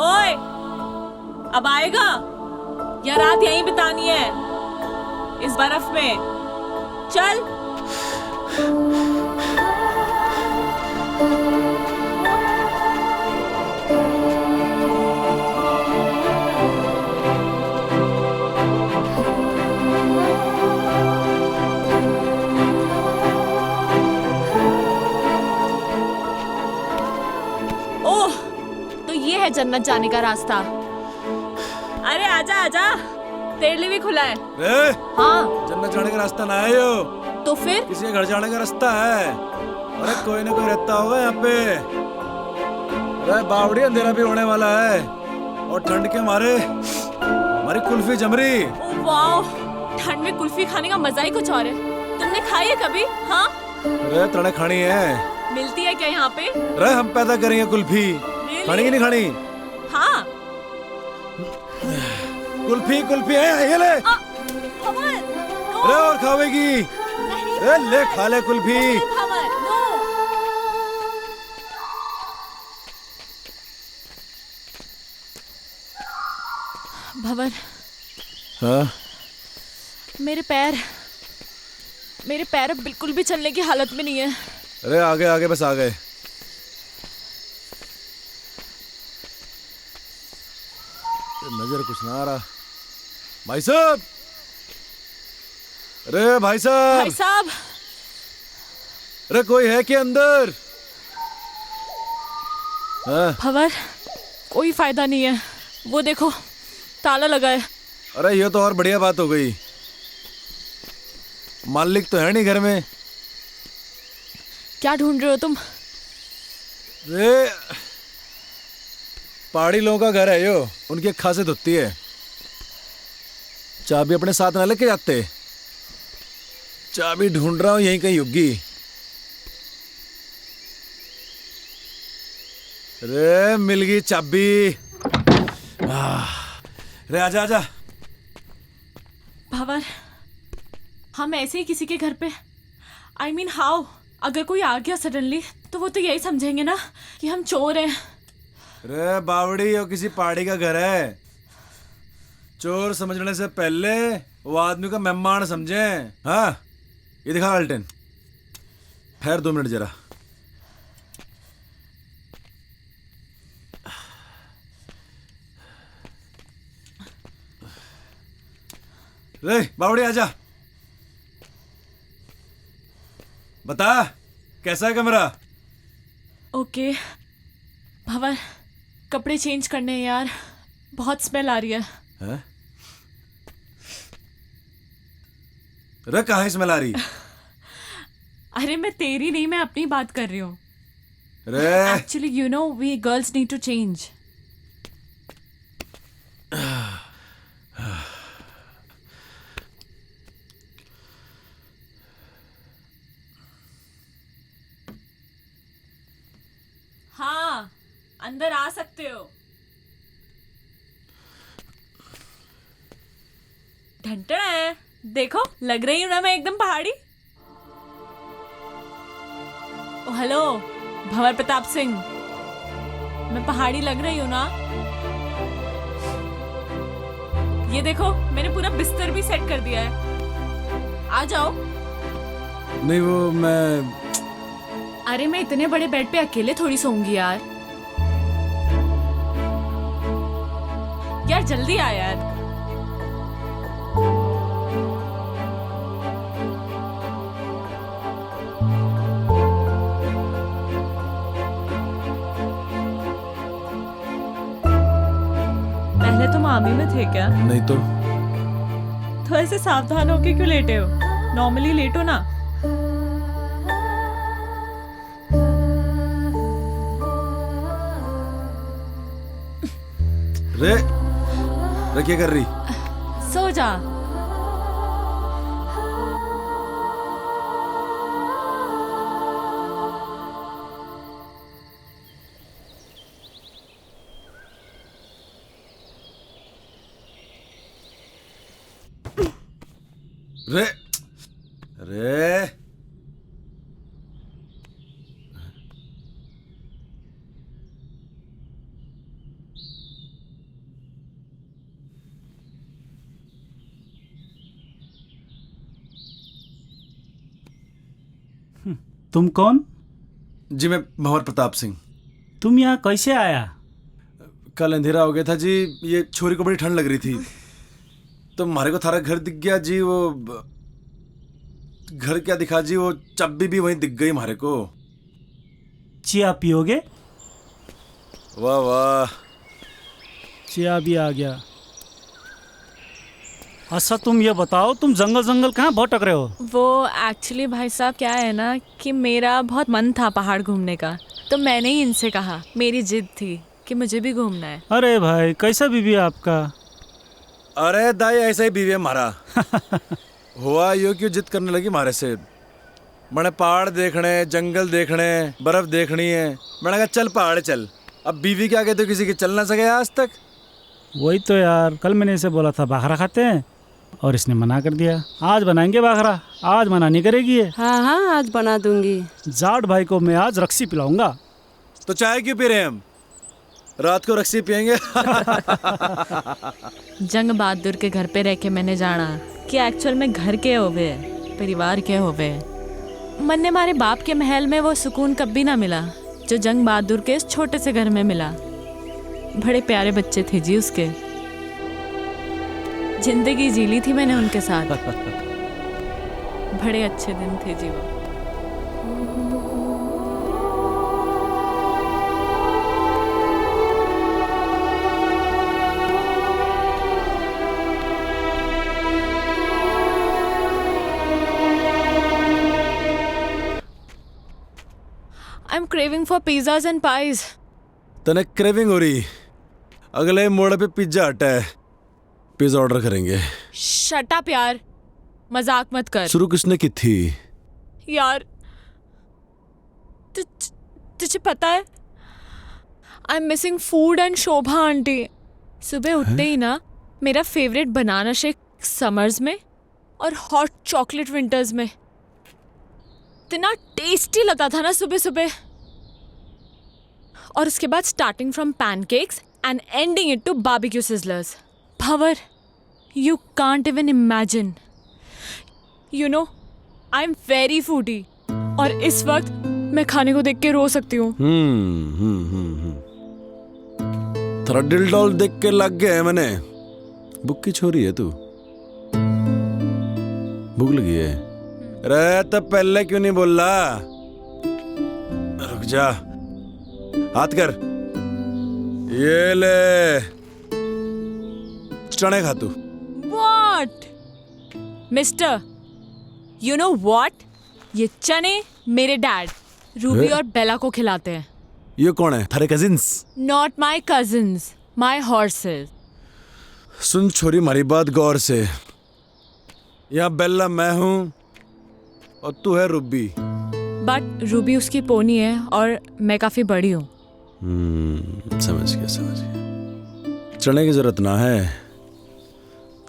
ओए, अब आएगा या रात यहीं बितानी है इस बर्फ में? चल। ओह, तो ये है जन्नत जाने का रास्ता। अरे आजा आजा, तेरे लिए भी खुला है। हाँ, जन्नत जाने का रास्ता ना है यो, तो फिर किसी के घर जाने का रास्ता है। अरे कोई ना कोई रहता होगा यहाँ पे। अरे बावड़ी, अंधेरा भी होने वाला है और ठंड के मारे हमारी कुल्फी जम रही। ओह वाओ, ठंड में कुल्फी खाने का मजा ही कुछ और है। तुमने खाई है कभी? हाँ, अरे तड़े खानी है। मिलती है क्या यहाँ पे? अरे हम पैदा करेंगे कुल्फी। खानी की नहीं खानी? हाँ। कुल्फी कुल्फी है, ये ले। भंवर, नो। अरे और खावेगी? नहीं, अरे ले, खा ले कुल्फी। भंवर, नो। भंवर, हाँ? मेरे पैर अब बिल्कुल भी चलने की हालत में नहीं है। अरे आगे आगे, बस आ गए। नजर कुछ ना आ रहा। भाई साहब, अरे भाई साहब, भाई साहब, अरे कोई है क्या अंदर? हाँ? भंवर, कोई फायदा नहीं है। वो देखो, ताला लगा है। अरे ये तो और बढ़िया बात हो गई। मालिक तो है नहीं घर में। क्या ढूंढ रहे हो तुम? अरे पहाड़ी लोगों का घर है यो, उनकी एक खासियत होती है, चाबी अपने साथ ना लेके जाते। चाबी ढूंढ रहा हूं, यहीं कहीं होगी। अरे मिल गई चाबी। अरे आजा आजा। भंवर, हम ऐसे ही किसी के घर पे, I mean हाउ, अगर कोई आ गया सडनली तो वो तो यही समझेंगे ना कि हम चोर हैं। अरे बावड़ी, और किसी पहाड़ी का घर है। चोर समझने से पहले वो आदमी का मेहमान समझे। हाँ, ये दिखा अल्टन। ठहर 2 मिनट जरा। रे बावड़ी आजा, बता कैसा है कमरा? ओके भंवर, कपड़े चेंज करने हैं यार, बहुत स्मेल आ रही है। हैं? अरे कहाँ स्मेल आ रही? अरे मैं तेरी नहीं, मैं अपनी बात कर रही हूँ। अरे actually you know we girls need to change. हाँ, अंदर आ सकते हो। ढंटड़ा है, देखो लग रही हूँ ना मैं एकदम पहाड़ी। ओ हेलो भंवर प्रताप सिंह, मैं पहाड़ी लग रही हूँ ना? ये देखो मैंने पूरा बिस्तर भी सेट कर दिया है, आ जाओ। नहीं वो मैं, अरे मैं इतने बड़े बेड पे अकेले थोड़ी सोऊंगी यार। यार जल्दी आ यार। पहले तुम आर्मी में थे क्या? नहीं तो ऐसे सावधान होके क्यों लेटे हो? नॉर्मली लेटो ना। रे क्या कर रही? सो जा। रे रे तुम कौन? जी मैं भंवर प्रताप सिंह। तुम यहाँ कैसे आया? कल अंधेरा हो गया था जी, ये छोरी को बड़ी ठंड लग रही थी तो हमारे को थारा घर दिख गया जी। वो घर क्या दिखा जी, वो चाबी भी वहीं दिख गई हमारे को। चिया पियोगे? वाह वाह, चिया भी आ गया। अच्छा तुम ये बताओ, तुम जंगल जंगल कहाँ भटक रहे हो? वो एक्चुअली भाई साहब क्या है ना कि मेरा बहुत मन था पहाड़ घूमने का, तो मैंने ही इनसे कहा, मेरी जिद थी कि मुझे भी घूमना है। अरे भाई कैसा बीवी है आपका? अरे दाई ऐसा ही बीवी है हमारा। हुआ यो क्यों जिद करने लगी हमारे से। मैंने पहाड़ देखने, जंगल देखने, बर्फ देखनी है। मैंने कहा चल पहाड़ चल। अब बीवी के आगे तो किसी के चल ना सके आज तक। वही तो यार, कल मैंने इसे बोला था बाखरा खाते हैं और इसने मना कर दिया। आज बनाएंगे बाखरा, आज मना नहीं करेगी ये। हाँ हाँ आज बना दूंगी। जाट भाई को मैं आज रक्सी पिलाऊंगा। तो चाय क्यों पी रहे हैं हम? रात को रक्सी पियेंगे। जंग बहादुर के घर पे रह के मैंने जाना कि एक्चुअल में घर के होवे, परिवार के होवे। मन ने हमारे बाप के महल में वो सुकून कभी ना मिला जो जंग बहादुर के इस छोटे से घर में मिला। बड़े प्यारे बच्चे थे जी उसके। जिंदगी जी ली थी मैंने उनके साथ। बड़े अच्छे दिन थे जी वो। I'm craving for pizzas and pies. तने क्रेविंग हो रही? अगले मोड़ पे पिज्जा हटा है, पिज्जा ऑर्डर करेंगे। Shut up यार, मजाक मत कर। शुरू किसने की थी? यार तुझे पता है I'm missing food and Shobha aunty. सुबह उठते ही ना मेरा फेवरेट बनाना शेक समर्स में और हॉट चॉकलेट विंटर्स में। इतना टेस्टी लगता था ना सुबह सुबह। और उसके बाद starting from pancakes and ending it to barbecue sizzlers. Bhanwar, you can't even imagine. You know I am very foodie और इस वक्त मैं खाने को देख के रो सकती हूँ। थोड़ा दिल डॉल देख के लग गया है मैंने। भूख की छोरी है तू? भूख लगी है? अरे तो पहले क्यों नहीं बोल रहा? रुक जा, हाथ कर। ये ले चने खा तू। What? Mister, you know what? ये चने मेरे डैड रूबी और बेला को खिलाते हैं। ये कौन है? थारे cousins? Not my cousins, my horses. सुन छोरी हमारी बात गौर से। यहाँ बेला मैं हूँ और तू है रूबी। बट रूबी उसकी पोनी है और मैं काफी बड़ी हूँ। समझ गया। चने की जरूरत ना है,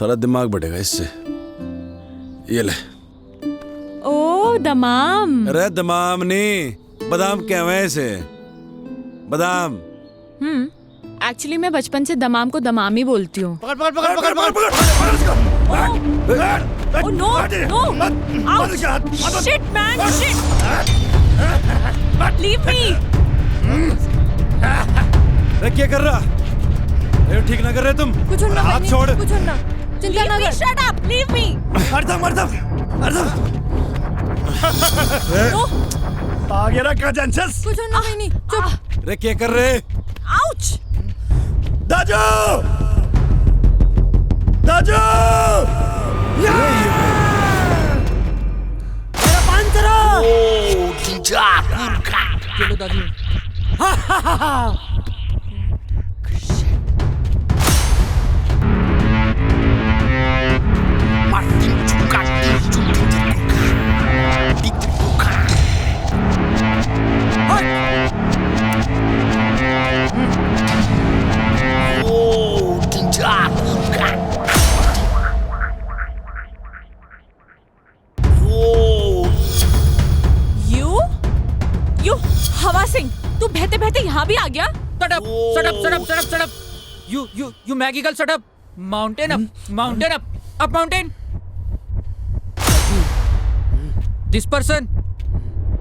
थोड़ा दिमाग बढ़ेगा इससे। ये ले। ओ दमाम। अरे दमाम नहीं, बादाम कहवे इसे, बादाम। एक्चुअली मैं बचपन से दमाम को दमाम ही बोलती हूँ। पकड़ पकड़ पकड़ पकड़ पकड़ पकड़। Oh no, no! Ouch! Shit, man! Shit! Leave me! अरे क्या कर रहा? ये ठीक ना कर रहे तुम? कुछ ना, हाथ छोड़। कुछ ना। चिंता ना कर। Shut up! Leave me! अर्धम। आ गया ना कजंसस? कुछ ना नहीं, चुप। अरे क्या कर रहे? Ouch! दाजू! दाजू! चलो दादी। हवा सिंह, तू बहते बहते यहाँ भी आ गया? Shut up! You Maggie girl, shut up! Mountain up, up mountain! This person,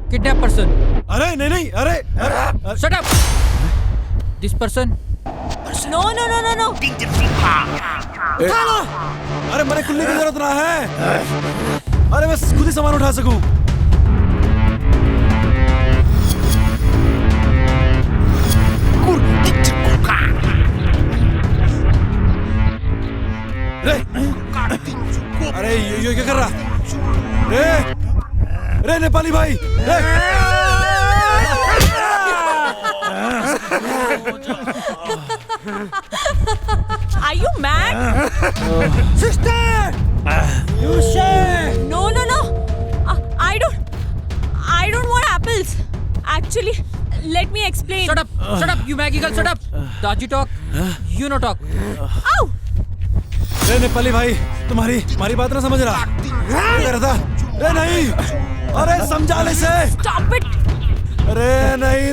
kidnap person. अरे नहीं, अरे Shut up! This person. No. अरे मेरे खुलने की जरूरत ना है। अरे मैं खुद ही सामान उठा सकूं। अरे ये क्या कर रहा? रे नेपाली भाई, Are you mad? Sister! You say! No. I don't want apples. Actually, let me explain. Shut up, you Maggie girl, shut up. Daji talk, you no talk. Ow! रे नेपाली भाई तुम्हारी बात ना समझ रहा। क्या कर रहा था? रे नहीं, अरे समझा ले से। Stop it! अरे नहीं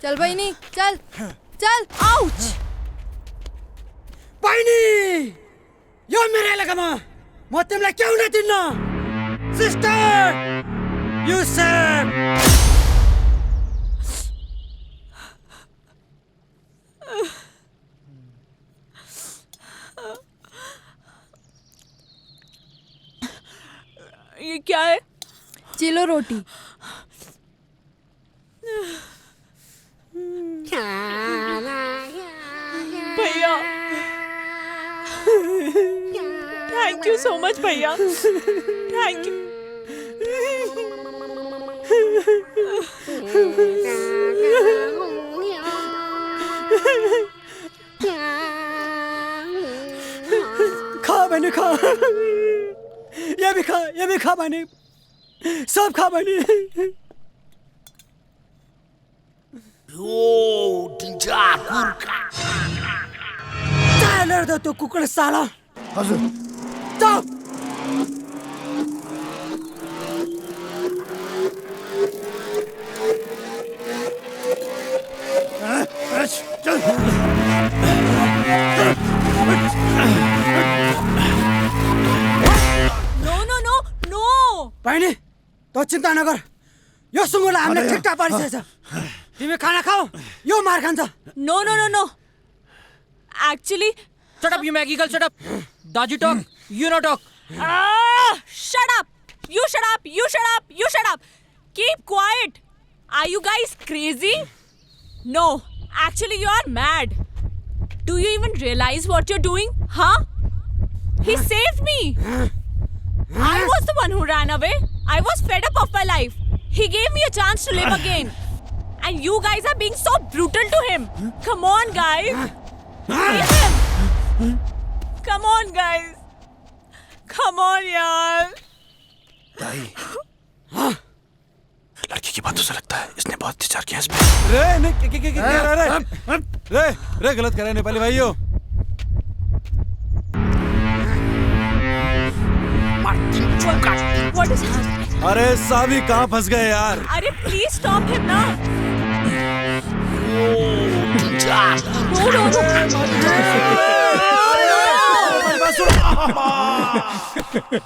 चल बहिनी चल चल Ouch! बहिनी यो मेरो एलाकामा म तिमीलाई क्याउ न दिन्न सिस्टर यु सेड ये क्या है? चिलो रोटी भैया थैंक यू सो मच भैया, थैंक यू। खा बहिनी खा ये भी खा बहिनी सब खा बहिनी चालेर दे त्यो कुकुर साला हजुर चुप नो बहिनी त चिन्ता नगर यो सुँगुरलाई हामीले ठिकठाक पारिसकेछ तिमी खाना खाऊ यो मार खान्छ no actually Shut up, you Maggie girl, shut up. Daji talk, you no talk. Shut up! You shut up! Keep quiet! Are you guys crazy? No, actually you are mad. Do you even realize what you're doing? Huh? He saved me! I was the one who ran away. I was fed up of my life. He gave me a chance to live again. And you guys are being so brutal to him. Come on, guys. Leave him. Come on, guys. Come on, yaar. दाई लड़की की बातों से लगता है इसने बहुत अत्याचार किया इस पे। रे गलत कर रहे हैं नेपाली भाइयों। What is happening? अरे साभी कहाँ फंस गए यार? अरे please stop him now.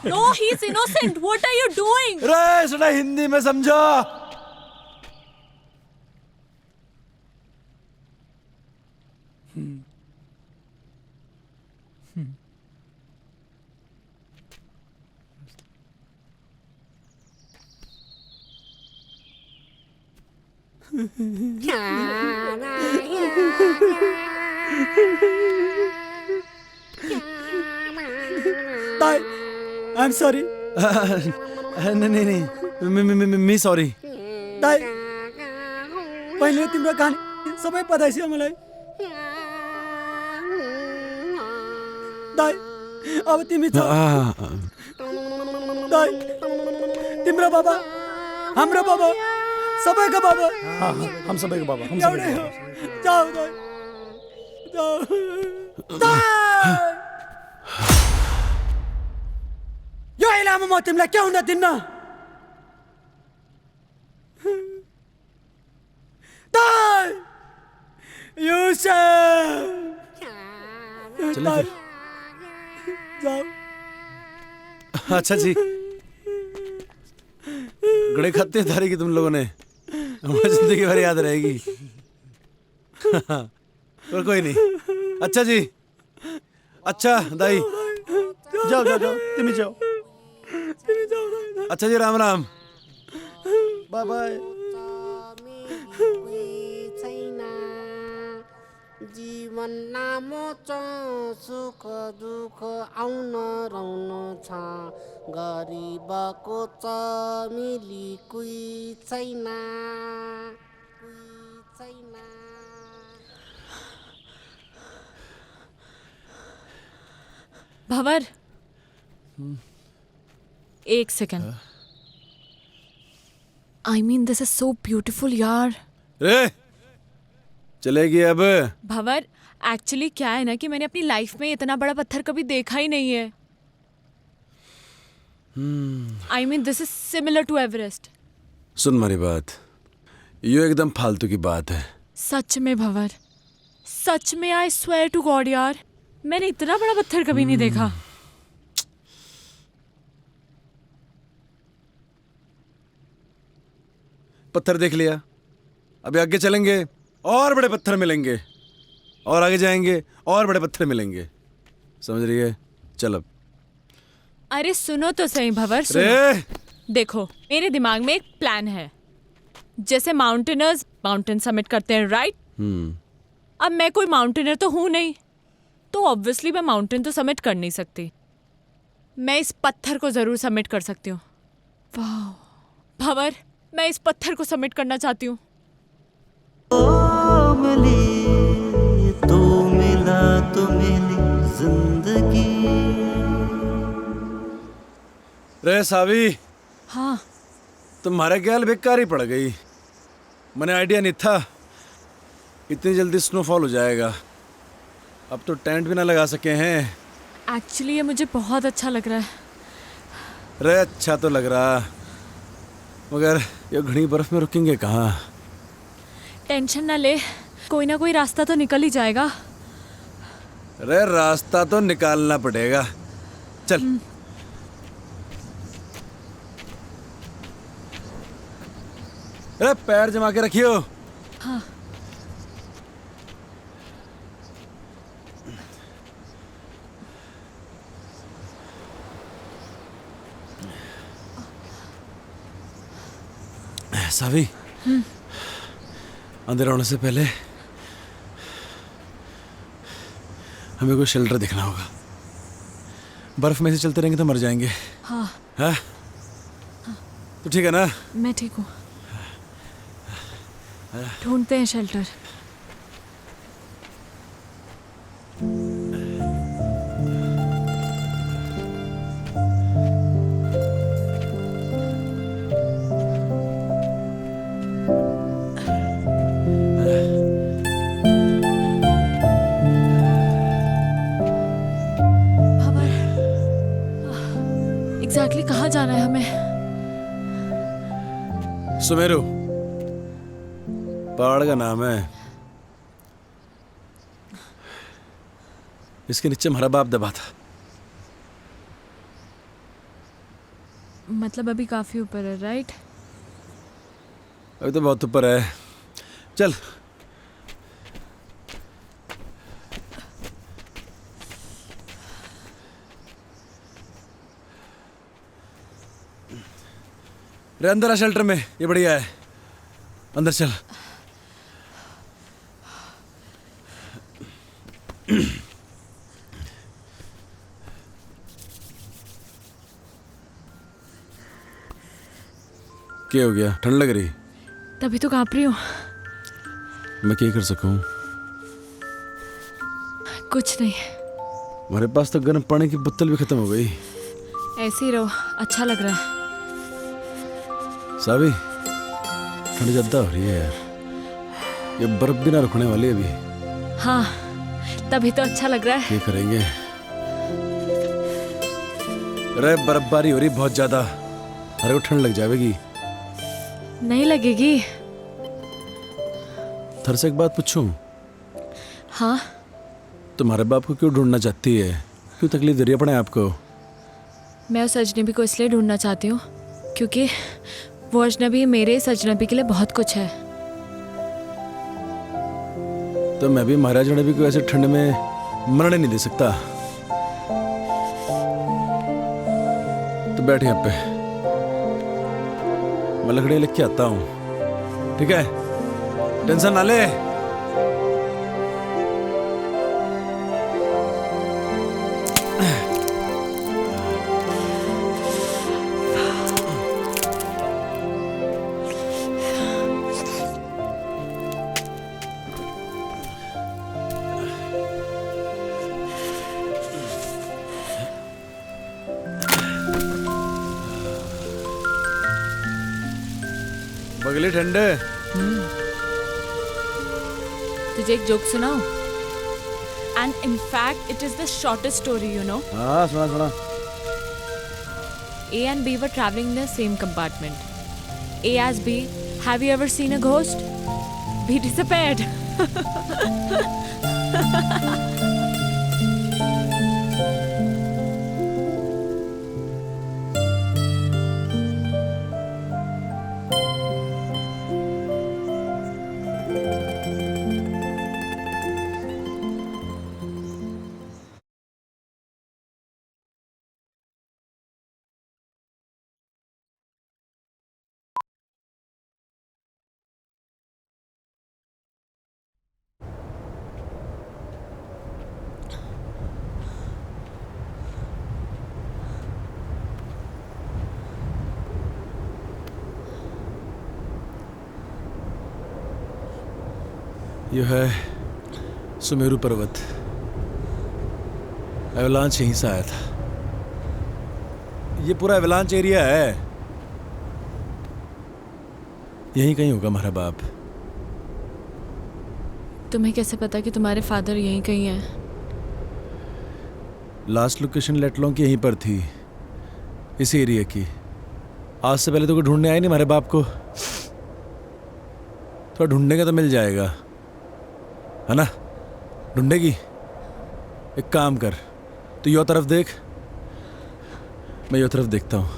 No, he's innocent. What are you doing? रे सुना हिंदी में समझो। Dai, I'm sorry. नहीं मी सॉरी। दाइ पहिले तिम्रो कहानी सबै पता छ मलाई। दाइ अब तिमी छ। दाइ तिम्रो बाबा हाम्रो बाबा सबैको बाबा। हम सबैको बाबा हम एउटै हो। जाऊ दाइ जाऊ दाइ यो इलामा म तिमीलाई के हुन दिन्न। दाइ युसुफ चलो फिर। जाऊ। अच्छा जी गड़े खाते थारी की तुम लोगों ने हमारी जिंदगी भर याद रहेगी। और कोई नहीं। अच्छा जी अच्छा दाई जाओ जाओ जाओ तिमी जाओ। अच्छा जी राम राम। Bye bye. जीवन नामो च सुख दुःख आउन रहन छ गरिबको च मिली कुई छैन भंवर, एक second. I mean this is so beautiful यार। रे चलेगी अब? भंवर, एक्चुअली क्या है ना कि मैंने अपनी लाइफ में इतना बड़ा पत्थर कभी देखा ही नहीं है। I mean this is similar to Everest. सुन मेरी बात, ये एकदम फालतू की बात है। सच में भंवर, सच में आई स्वेयर टू गॉड यार, मैंने इतना बड़ा पत्थर कभी नहीं देखा। पत्थर देख लिया, अभी आगे चलेंगे और बड़े पत्थर मिलेंगे, और आगे जाएंगे और बड़े पत्थर मिलेंगे, समझ रही है? चल अब। अरे सुनो तो सही भंवर, सुनो। देखो, मेरे दिमाग में एक प्लान है। जैसे माउंटेनर्स माउंटेन समिट करते हैं, राइट? अब मैं कोई माउंटेनर तो हूं नहीं, तो ऑब्वियसली मैं माउंटेन तो समिट कर नहीं सकती। मैं इस पत्थर को जरूर समिट कर सकती हूँ। वाह भंवर, मैं इस पत्थर को समिट करना चाहती हूँ। तो मिला तो मिली जिंदगी। रे सावी, हाँ तुम्हारे ख्याल बेकार ही पड़ गई। मैंने आइडिया नहीं था इतनी जल्दी स्नोफॉल हो जाएगा। अब तो टेंट भी ना लगा सके हैं। एक्चुअली ये मुझे बहुत अच्छा लग रहा है। रे अच्छा तो लग रहा, मगर ये घनी बर्फ में रुकेंगे कहाँ? टेंशन ना ले, कोई ना कोई रास्ता तो निकल ही जाएगा। रे रास्ता तो निकालना पड़ेगा। चल। अरे पैर जमा के रखियो। हाँ। सावी, अंदर आने से पहले हमें कोई शेल्टर देखना होगा। बर्फ में से चलते रहेंगे तो मर जाएंगे। हाँ। हाँ? तो ठीक है ना? मैं ठीक हूँ। ढूंढते हैं शेल्टर। एग्जैक्टली कहाँ जाना है हमें? सुमेरु पहाड़ का नाम है। इसके नीचे हमारा बाप दबा था। मतलब अभी काफी ऊपर है, राइट? अभी तो बहुत ऊपर है। चल। रे अंदर आ शेल्टर में, ये बढ़िया है। अंदर चल। क्या हो गया? ठंड लग रही? तभी तो कांप रही हूँ। मैं क्या कर सकूं? कुछ नहीं। हमारे पास तो गर्म पानी की बोतल भी खत्म हो गई। ऐसे ही रहो, अच्छा लग रहा है। सावी, ठंड ज्यादा हो रही है यार। ये बर्फ भी ना रुकने वाली है अभी। हाँ, तभी तो अच्छा लग रहा है। क्या करेंगे? अरे बर्फबारी हो रही बहुत ज्यादा, अरे वो ठंड लग जाएगी। नहीं लगेगी। थर से एक बात पूछूं? हाँ। तुम्हारे बाप को क्यों ढूंढना चाहती है? क्यों तकलीफ दे रही है अपने आप को? मैं उस अजनबी को इसलिए ढूंढना चाहती हूँ क्योंकि वो अजनबी मेरे इस अजनबी के लिए बहुत कुछ है। तो मैं भी महाराज अजनबी को ऐसे ठंड में मरने नहीं दे सकता। तो बैठ यहाँ पे, मैं लकड़ी लेके आता हूँ, ठीक है? टेंशन ना ले। लिए ठंडे। तुझे एक जोक सुनाऊं? And in fact, it is the shortest story, you know. हाँ सुना सुना। A and B were traveling in the same compartment. A asked B, "Have you ever seen a ghost?" B disappeared. यह है सुमेरु पर्वत। Avalanche यहीं से आया था। ये पूरा एवलांच एरिया है। यहीं कहीं होगा हमारा बाप। तुम्हें कैसे पता कि तुम्हारे फादर यहीं कहीं हैं? लास्ट लोकेशन लेटलों की यहीं पर थी, इसी एरिया की। आज से पहले तो कोई ढूंढने आए नहीं हमारे बाप को। थोड़ा ढूंढने का तो मिल जाएगा, है ना? ढूंढेगी? एक काम कर, तू यो तरफ देख, मैं यो तरफ देखता हूँ।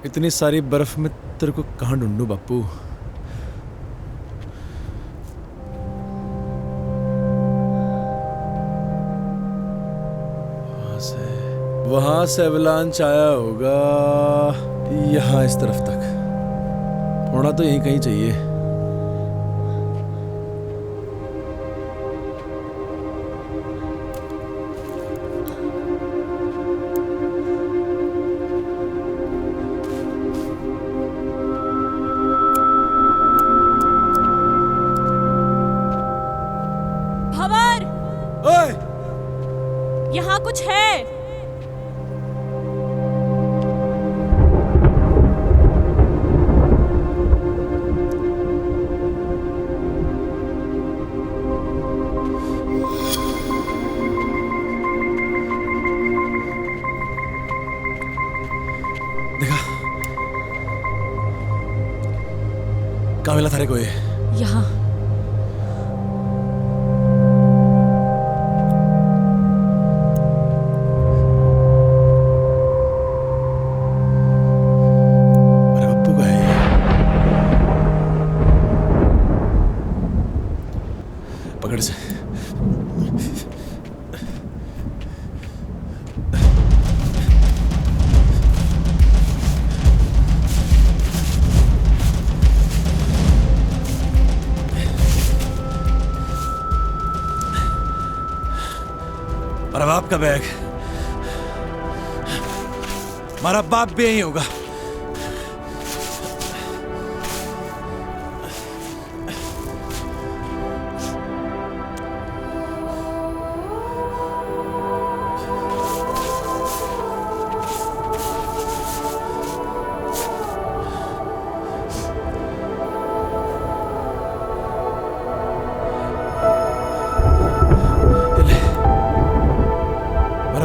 इतनी सारी बर्फ में तेरे को कहाँ ढूंढूं बापू? वहां से एवलांच आया होगा यहाँ इस तरफ तक। होना तो यहीं कहीं चाहिए। यहाँ कुछ है। देखा? कहाँ मिला थारे को ये? यहाँ। पकड़ से। मेरा बाप का बैग। हमारा बाप भी यही होगा।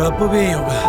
बापू भी यही होगा।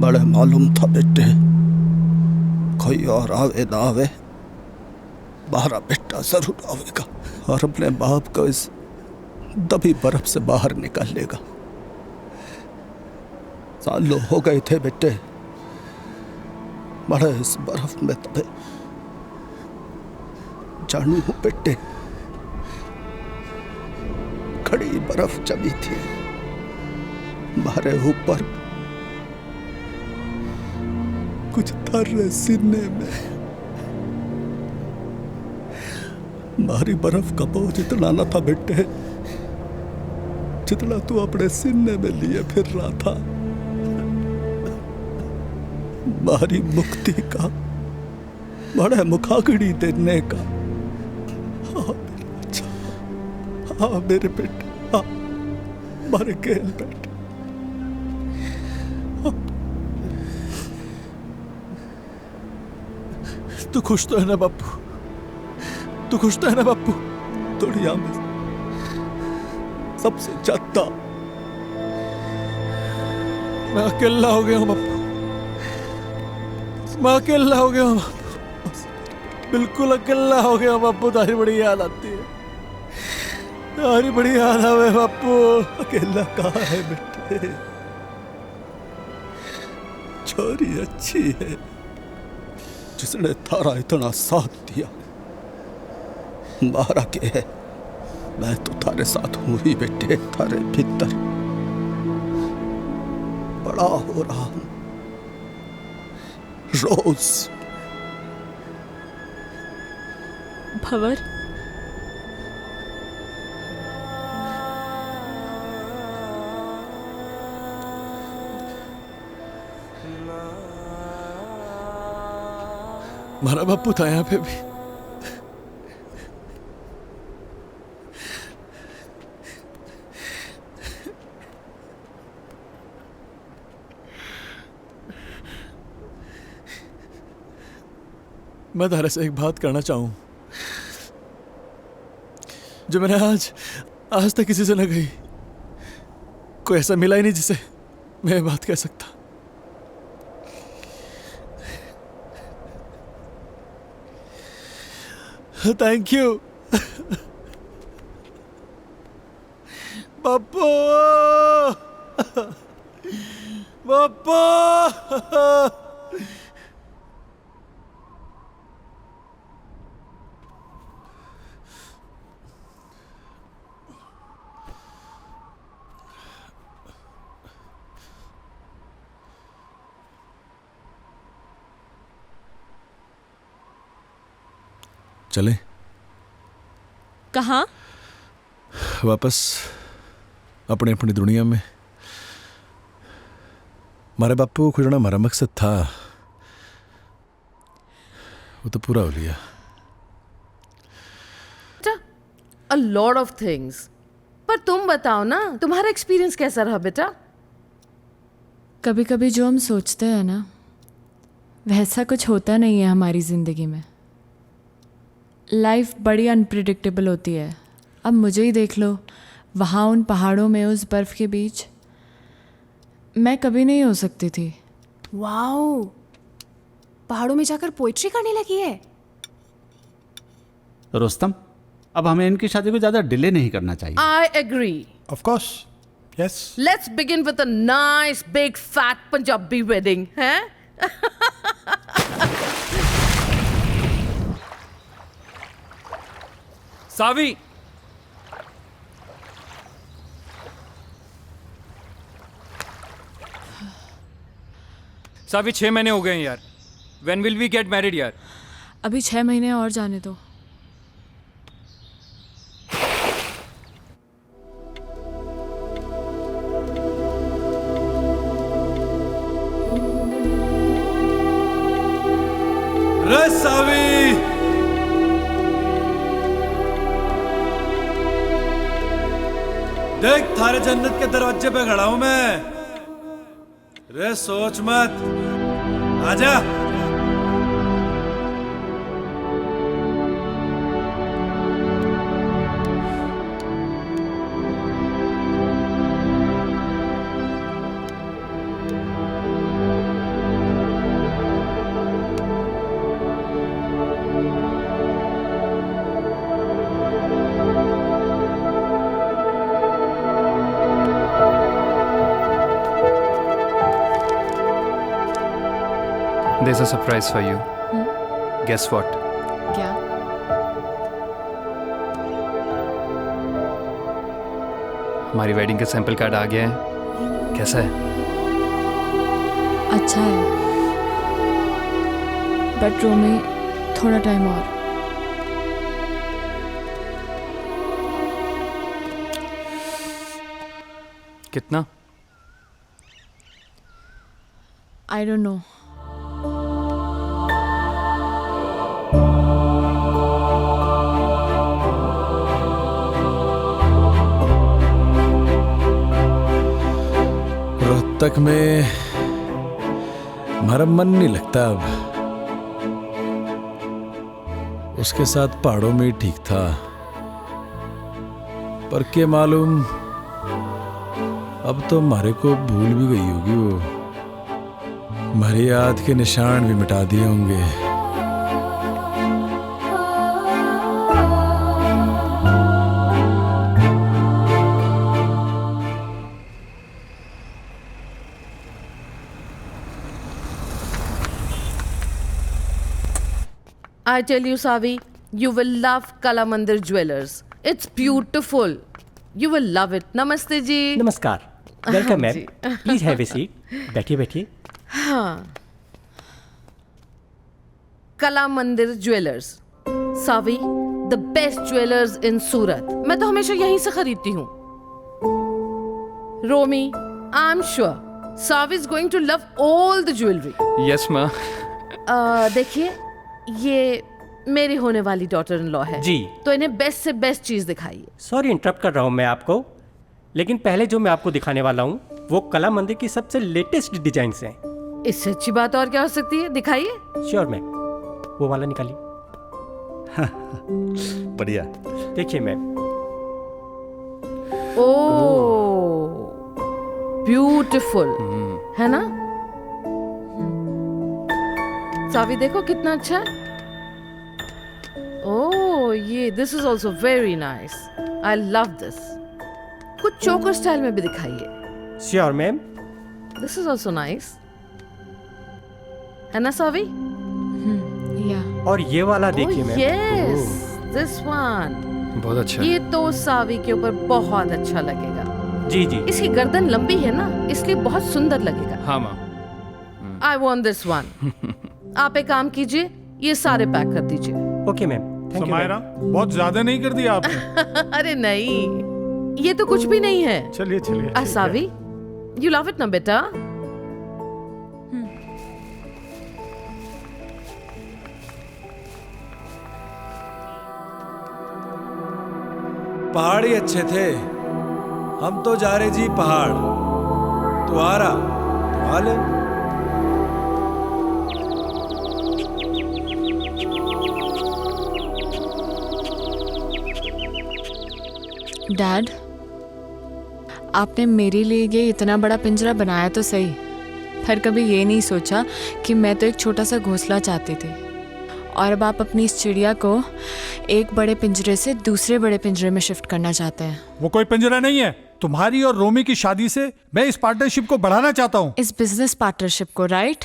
बड़े मालूम था बेटे, कोई और आवे ना आवे, बाहर बेटा जरूर आवेगा और अपने बाप को इस दबी बर्फ से बाहर निकालेगा। सालों हो गए थे बेटे बड़े इस बर्फ में दबे। जानू हूं बेटे, खड़ी बर्फ जमी थी हमारे ऊपर, कुछ थर्रे सीने में। भारी बर्फ का बोझ इतना न था बेटे जितना तू अपने सीने में लिए फिर रहा था। भारी मुक्ति का, बड़े मुखाग्नि देने का। हाँ मेरे बच्चा, हाँ मेरे बेटे, हाँ मारे खेल बेटे। तू खुश तो है ना बापू? तू खुश तो है ना बापू? दुनिया में सबसे ज्यादा मैं अकेला हो गया हूँ बापू, मैं अकेला हो गया हूँ बापू, बिल्कुल अकेला हो गया हूँ बापू। तारी बड़ी याद आती है, तारी बड़ी याद आवे बापू। अकेला कहाँ है बेटे, छोरी अच्छी है जिसने थारा इतना साथ दिया। मारा के है, मैं तो थारे साथ हूं ही बेटे, थारे भीतर बड़ा हो रहा हूं रोज। भंवर, हमारा बापू था यहाँ पे भी। मैं तारे से एक बात करना चाहूं जो मैंने आज तक किसी से न कही। कोई ऐसा मिला ही नहीं जिसे मैं बात कह सकता। थैंक यू बापू, बापू। चले कहाँ? वापस अपने अपनी दुनिया में। हमारे बापू को खुजना हमारा मकसद था, वो तो पूरा हो लिया। A lot of things. पर तुम बताओ ना, तुम्हारा एक्सपीरियंस कैसा रहा बेटा? कभी कभी जो हम सोचते हैं ना वैसा कुछ होता नहीं है हमारी ज़िंदगी में। लाइफ बड़ी अनप्रिडिक्टेबल होती है। अब मुझे ही देख लो, वहाँ उन पहाड़ों में उस बर्फ़ के बीच मैं कभी नहीं हो सकती थी। वाओ, पहाड़ों में जाकर पोइट्री करने लगी है। रुस्तम, अब हमें इनकी शादी को ज़्यादा डिले नहीं करना चाहिए। I agree. Of course. Yes. Let's begin with a nice big fat Punjabi wedding, हैं? सावी, सावी 6 महीने हो गए हैं यार। When will we get married यार? अभी 6 महीने और जाने दो। रे सावी, देख थारे जन्नत के दरवाजे पे खड़ा हूं मैं। रे सोच मत, आजा। is a surprise for you. Guess what? क्या? हमारी वेडिंग का सैंपल कार्ड आ गया है। कैसा है? अच्छा है, बट रोमी थोड़ा टाइम और। कितना? I don't know. रोहतक में हमारा मन नहीं लगता अब। उसके साथ पहाड़ों में ही ठीक था, पर क्या मालूम अब तो हमारे को भूल भी गई होगी वो। हमारी याद के निशान भी मिटा दिए होंगे। I tell you, Savi, you will love Kala Mandir Jewelers. It's beautiful. You will love it. Namaste ji. नमस्कार, वेलकम मैम, जी। Please have a seat. बैठिए बैठिए। हाँ, Kala Mandir jewellers, Saavi, the best jewellers in Surat. मैं तो हमेशा यहीं से खरीदती हूँ। Romi, I am sure Saavi is going to love all the jewellery. Yes, ma. देखिए, ये मेरी होने वाली डॉटर इन लॉ है जी। तो इन्हें बेस्ट से बेस्ट चीज दिखाइए। सॉरी इंटरप्ट कर रहा हूँ मैं आपको, लेकिन पहले जो मैं आपको दिखाने वाला हूँ वो कला मंदिर की सबसे लेटेस्ट डिजाइन्स हैं। इससे अच्छी बात और क्या हो सकती है? दिखाइए। श्योर मैम, वो वाला निकालिए। बढ़िया। देखिए मैम। ओह, ब्यूटीफुल है ना? सावी देखो कितना अच्छा है। ओह, ये this is also very nice. I love this. कुछ चोकर स्टाइल में भी दिखाइए। Sure ma'am. This is also nice, है ना सावी? या। और ये वाला देखिए मैम। Yes, this one. बहुत अच्छा। ये तो सावी के ऊपर बहुत अच्छा लगेगा। जी जी। इसकी गर्दन लंबी है ना, इसलिए बहुत सुंदर लगेगा। हाँ माँ। I want this one. आप एक काम कीजिए, ये सारे पैक कर दीजिए। Okay ma'am, thank you. Samaira, बहुत ज्यादा नहीं कर दिया आपने? अरे नहीं, ये तो कुछ भी नहीं है। चलिए चलिए। सावी, यू लव इट ना बेटा? पहाड़ ही अच्छे थे। हम तो जा रहे जी पहाड़। तू आ रहा तो आ ले। डैड, आपने मेरे लिए ये इतना बड़ा पिंजरा बनाया तो सही, पर कभी ये नहीं सोचा कि मैं तो एक छोटा सा घोंसला चाहती थी, और अब आप अपनी इस चिड़िया को एक बड़े पिंजरे से दूसरे बड़े पिंजरे में शिफ्ट करना चाहते हैं। वो कोई पिंजरा नहीं है। तुम्हारी और रोमी की शादी से मैं इस पार्टनरशिप को बढ़ाना चाहता हूँ। इस बिजनेस पार्टनरशिप को, राइट?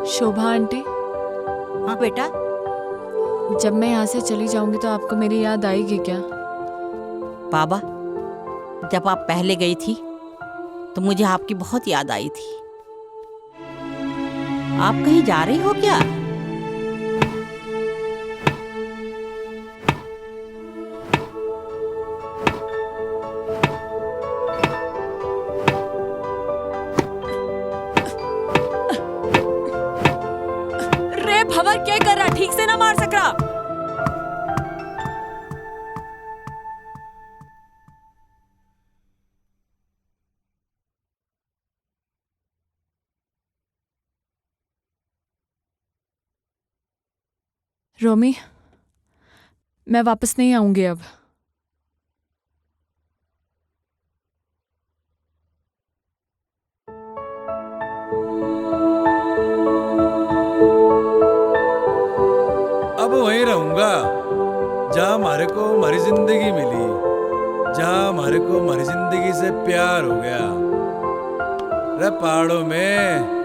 शोभा आंटी। हाँ बेटा। जब मैं यहाँ से चली जाऊंगी तो आपको मेरी याद आएगी क्या? बाबा, जब आप पहले गई थी तो मुझे आपकी बहुत याद आई थी। आप कहीं जा रही हो क्या? रे भवर, क्या कर रहा? ठीक से ना मार सक रहा। रोमी, मैं वापस नहीं आऊंगी अब। अब वहीं रहो। जहाँ हमारे को हमारी जिंदगी मिली, जहाँ हमारे को हमारी जिंदगी से प्यार हो गया। अरे पहाड़ों में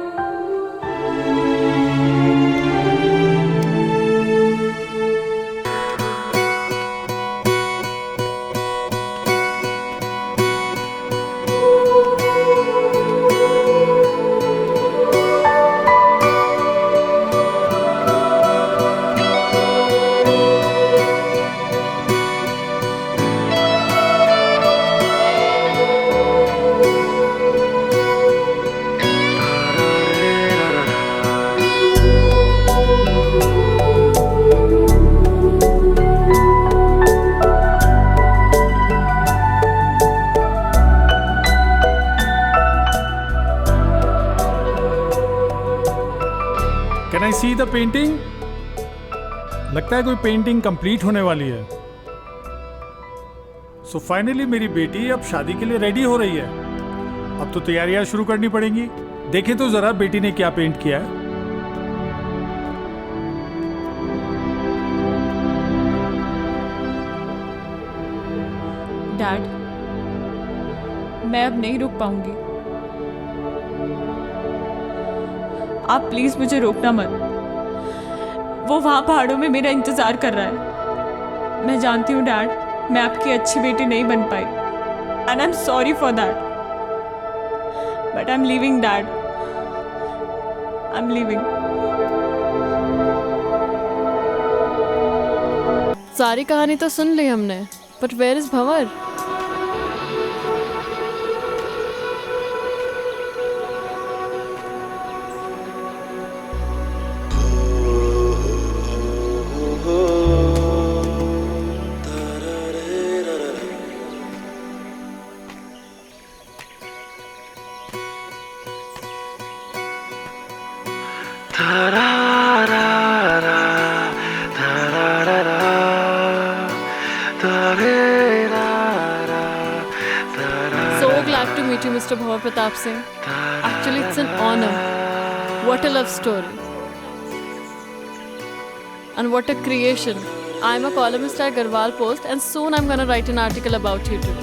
can I see the painting? लगता है कोई पेंटिंग कंप्लीट होने वाली है। सो फाइनली मेरी बेटी अब शादी के लिए रेडी हो रही है। अब तो तैयारियां शुरू करनी पड़ेंगी। देखें तो जरा बेटी ने क्या पेंट किया है। डैड, मैं अब नहीं रुक पाऊंगी। आप प्लीज मुझे रोकना मत। वो वहां पहाड़ों में मेरा इंतजार कर रहा है। मैं जानती हूँ डैड, मैं आपकी अच्छी बेटी नहीं बन पाई, and I am sorry for that, but I am leaving dad, I am leaving. सारी कहानी तो सुन ली हमने, but where is Bhanwar? So glad to meet you, Mr. Bhavar Pratap Singh. Actually, it's an honor. What a love story. And what a creation. I'm a columnist at Garhwal Post, and soon I'm gonna write an article about you too.